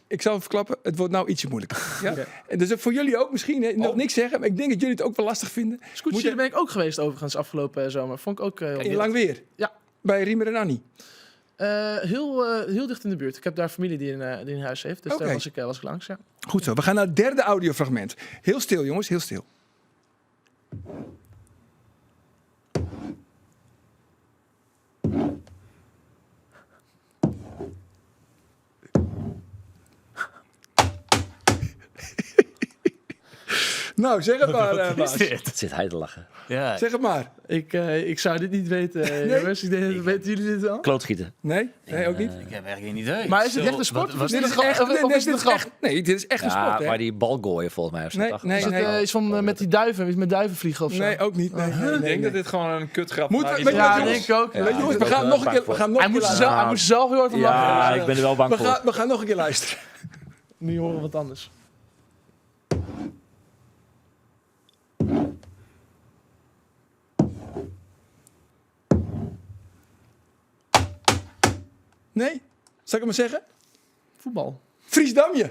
Speaker 1: Ik zal verklappen, het wordt nou ietsje moeilijker. Ja? En dus voor jullie ook misschien, hè, nog niks zeggen, maar ik denk dat jullie het ook wel lastig vinden.
Speaker 2: Scootje, daar ben ik ook geweest overigens afgelopen zomer. Vond ik ook heel
Speaker 1: In lang weer.
Speaker 2: Ja.
Speaker 1: Bij Riemer en Annie.
Speaker 2: heel dicht in de buurt. Ik heb daar familie die een huis heeft. Dus
Speaker 1: Oké.
Speaker 2: daar was ik langs, ja.
Speaker 1: Goed zo, we gaan naar het derde audiofragment. Heel stil jongens, heel stil. Nou, zeg het maar, Bas.
Speaker 3: Het zit hij te lachen.
Speaker 4: Ja.
Speaker 1: Zeg het maar.
Speaker 2: Ik zou dit niet weten, jongens. Weten jullie dit wel?
Speaker 3: Klootschieten.
Speaker 1: Nee? Nee, ook niet?
Speaker 4: Ik heb echt geen idee.
Speaker 2: Maar is het echt een sport?
Speaker 4: Wat-
Speaker 1: Dit is
Speaker 2: het
Speaker 1: echt,
Speaker 2: of
Speaker 1: nee,
Speaker 2: is
Speaker 1: dit
Speaker 2: het
Speaker 1: is
Speaker 2: een
Speaker 1: echt, nee, dit is echt een
Speaker 3: Ja,
Speaker 1: sport, hè?
Speaker 3: maar die bal gooien volgens mij. Of zo,
Speaker 1: Nee,
Speaker 3: toch?
Speaker 1: nee,
Speaker 2: Is dat iets van met die duiven, met duiven vliegen of zo?
Speaker 1: Nee, ook niet. Nee,
Speaker 5: Ik denk dat dit gewoon een kutgrap is.
Speaker 1: Moeten we-
Speaker 5: Maar die-
Speaker 1: weet je
Speaker 2: Ja,
Speaker 1: wat,
Speaker 2: denk
Speaker 1: jongens?
Speaker 2: ik ook.
Speaker 1: Weet je, jongens, we gaan nog een keer. We gaan nog
Speaker 2: Hij
Speaker 1: een keer
Speaker 2: moest
Speaker 1: luisteren.
Speaker 2: er zelf heel hard van lachen.
Speaker 3: Ja,
Speaker 2: Dus,
Speaker 3: ik ben er wel bang voor.
Speaker 1: We gaan nog een keer luisteren.
Speaker 2: Nu horen we wat anders.
Speaker 1: Nee? Zal ik het maar zeggen?
Speaker 2: Voetbal.
Speaker 1: Friesdamje.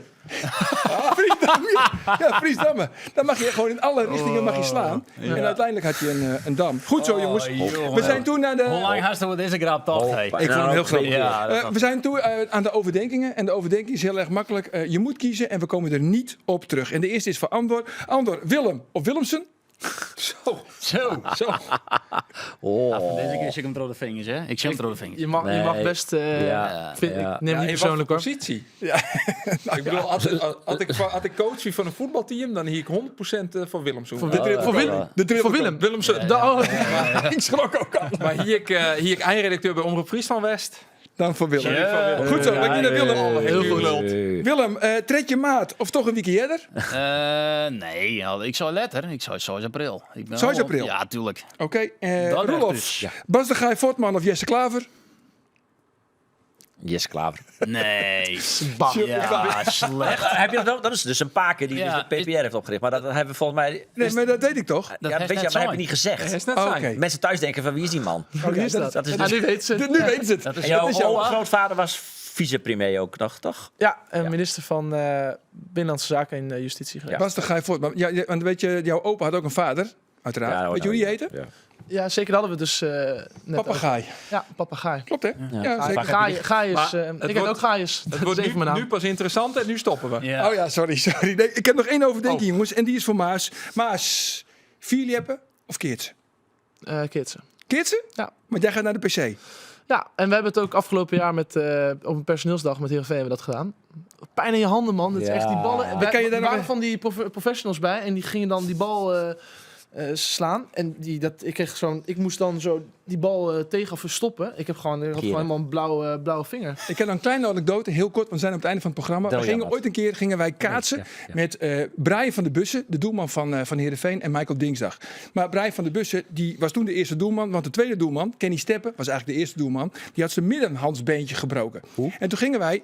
Speaker 1: Friesdamje. Ja, Friesdamme. Dan mag je gewoon in alle richtingen mag je slaan. En uiteindelijk had je een dam. Goed zo, jongens. We zijn toen naar
Speaker 4: Hoe lang hast we deze grap toch? Hey?
Speaker 1: Ik vond hem heel groot.
Speaker 4: Ja,
Speaker 1: We zijn toe aan de overdenkingen. En de overdenking is heel erg makkelijk. Je moet kiezen en we komen er niet op terug. En de eerste is voor Andor. Andor, Willem of Willemsen? Zo.
Speaker 4: Zo.
Speaker 3: Oh.
Speaker 4: Deze keer zit ik hem door de vingers, hè? Ik zit hem door de vingers.
Speaker 2: Je mag
Speaker 3: Nee.
Speaker 2: best...
Speaker 3: Ja,
Speaker 2: Ik neem
Speaker 5: Ja,
Speaker 2: niet
Speaker 5: in
Speaker 2: persoonlijk
Speaker 5: wat
Speaker 2: hoor.
Speaker 5: positie. Ik bedoel, had ik coach wie van een voetbalteam, dan hier ik 100% voor Willem zo.
Speaker 2: Voor Willem.
Speaker 1: Voor Willem.
Speaker 5: Willemsen.
Speaker 1: Ik schrok ook al.
Speaker 5: Maar hier ik eindredacteur bij Omroep Friesland West.
Speaker 1: Dan voor Willem.
Speaker 4: Ja.
Speaker 1: Goed zo, dan je naar Willem.
Speaker 2: Heel goed.
Speaker 1: Willem, tred je maat of toch een weekje eerder?
Speaker 4: Nee, ja, ik zou letter. Ik zou 6 april. Ik ben
Speaker 1: 6
Speaker 4: al-
Speaker 1: april?
Speaker 4: Ja, tuurlijk.
Speaker 1: Oké,
Speaker 4: Dat
Speaker 1: Roelof.
Speaker 4: dus. Ja.
Speaker 1: Bas de Gaai Fortman of Jesse Klaver?
Speaker 3: Yes, Klaver.
Speaker 4: Nee.
Speaker 2: Bah.
Speaker 4: Ja, slecht.
Speaker 3: Heb je dat ook? Dat is dus een paken die
Speaker 4: Ja,
Speaker 3: dus de PPR heeft opgericht. Maar dat hebben we volgens mij...
Speaker 1: Nee, maar dat weet ik toch?
Speaker 4: Dat
Speaker 3: ja,
Speaker 4: heeft
Speaker 3: weet je,
Speaker 4: net
Speaker 3: maar
Speaker 4: zijn.
Speaker 3: heb je niet gezegd.
Speaker 5: Dat is net
Speaker 1: Oh,
Speaker 5: zijn.
Speaker 1: oké.
Speaker 3: Mensen thuis denken van wie is die man?
Speaker 2: Wie is dat?
Speaker 3: Dat is
Speaker 2: Ja,
Speaker 3: dus...
Speaker 2: nu weet ze.
Speaker 1: Nu weten ze het.
Speaker 4: Dat is
Speaker 3: En jouw
Speaker 1: is jouw-
Speaker 3: grootvader was vicepremier ook nog, toch?
Speaker 2: Ja, minister van Binnenlandse Zaken en Justitie geweest.
Speaker 1: Bas de Gaai Fortman. Ja, want weet je, jouw opa had ook een vader. Uiteraard.
Speaker 3: Ja,
Speaker 1: weet je hoe die heette?
Speaker 3: Ja.
Speaker 2: Ja, zeker. Dat hadden we dus net
Speaker 1: Papagaai.
Speaker 2: over. Ja, papegaai.
Speaker 1: Klopt, hè? Ja, zeker.
Speaker 2: Gaius.
Speaker 5: Maar
Speaker 2: Ik
Speaker 5: het
Speaker 2: heb
Speaker 5: wordt-
Speaker 2: ook Gaius.
Speaker 5: Het
Speaker 2: Dat
Speaker 5: wordt
Speaker 2: is even mijn
Speaker 5: nu
Speaker 2: naam.
Speaker 5: pas interessant en nu stoppen we.
Speaker 4: Ja.
Speaker 1: Oh ja, sorry. Nee, ik heb nog één overdenking, jongens. En die is voor Maas. Maas, Vierlieppen of Keertsen?
Speaker 2: Kitsen.
Speaker 1: Keertsen?
Speaker 2: Ja.
Speaker 1: Want jij gaat naar de PC.
Speaker 2: Ja, en we hebben het ook afgelopen jaar op een personeelsdag met Heerenveen hebben we dat gedaan. Pijn in je handen, man. Het is
Speaker 3: Ja.
Speaker 2: echt die ballen.
Speaker 1: Dan kan je daar
Speaker 2: Er
Speaker 1: nog
Speaker 2: waren
Speaker 1: een-
Speaker 2: van die professionals bij en die gingen dan die bal slaan. En ik moest dan zo die bal tegen verstoppen. Ik had gewoon helemaal een blauwe vinger.
Speaker 1: Ik heb nog een kleine anekdote, heel kort, want we zijn op het einde van het programma.
Speaker 3: Tel
Speaker 1: We
Speaker 3: jij
Speaker 1: gingen
Speaker 3: wat.
Speaker 1: ooit een keer wij kaatsen
Speaker 3: Ja, ja.
Speaker 1: met Brian van der Bussen, de doelman van Heerenveen, en Michael Dingsdag. Maar Brian van der Bussen, die was toen de eerste doelman, want de tweede doelman, Kenny Steppen, was eigenlijk de eerste doelman, die had zijn middenhandsbeentje gebroken. En toen gingen wij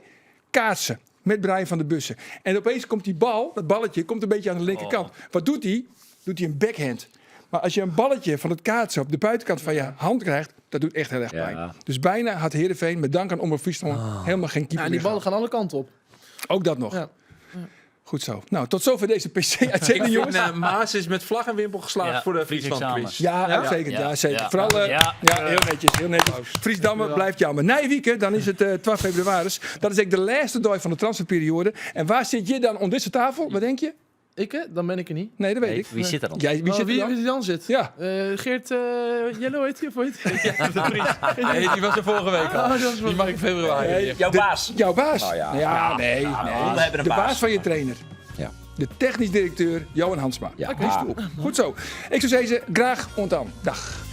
Speaker 1: kaatsen met Brian van der Bussen. En opeens komt die bal, dat balletje, komt een beetje aan de linkerkant. Wat doet hij? doet hij een backhand. Maar als je een balletje van het kaatsen op de buitenkant van je hand krijgt, dat doet echt heel erg pijn.
Speaker 3: Ja.
Speaker 1: Dus bijna had Heerenveen, met dank aan Omroep Friesland, helemaal geen keeper
Speaker 2: Ja, die
Speaker 1: meer
Speaker 2: ballen
Speaker 1: gehad.
Speaker 2: gaan alle kanten op.
Speaker 1: Ook dat nog.
Speaker 2: Ja.
Speaker 1: Goed zo. Nou, tot zover deze
Speaker 5: Ik
Speaker 1: PC-uitzending,
Speaker 5: vind,
Speaker 1: jongens.
Speaker 5: Maas is met vlag en wimpel geslaagd
Speaker 4: Ja,
Speaker 5: voor de
Speaker 4: Fries
Speaker 5: Friesland
Speaker 4: examen.
Speaker 5: quiz.
Speaker 1: Ja, zeker. Ja, zeker.
Speaker 4: Ja.
Speaker 1: Vooral,
Speaker 4: Ja.
Speaker 1: heel netjes, heel netjes. Friesdamme blijft jammer. Nijwieken, dan is het 12 februari. Dat is echt de laatste dag van de transferperiode. En waar zit je dan om deze tafel? Wat denk je?
Speaker 2: Dan ben ik er niet.
Speaker 1: Nee, dat weet
Speaker 3: Nee,
Speaker 1: ik.
Speaker 3: wie zit er dan?
Speaker 1: Jij, wie zit er
Speaker 2: wie
Speaker 1: dan?
Speaker 2: die dan zit?
Speaker 1: Ja.
Speaker 2: Geert Jello heet hij of hoe heet hij?
Speaker 5: Nee, die was er vorige week al.
Speaker 2: Oh, dat was
Speaker 5: Die mag in februari.
Speaker 1: Nee.
Speaker 5: weer.
Speaker 3: Jouw baas.
Speaker 1: Jouw baas?
Speaker 3: Nou ja.
Speaker 1: Nee.
Speaker 3: we hebben een
Speaker 1: De baas
Speaker 3: baas.
Speaker 1: van je trainer.
Speaker 3: Ja.
Speaker 1: De technisch directeur Johan Hansma.
Speaker 3: Ja.
Speaker 1: Die stoel. Goed zo. Ik zou zeggen, graag ontaan. Dag.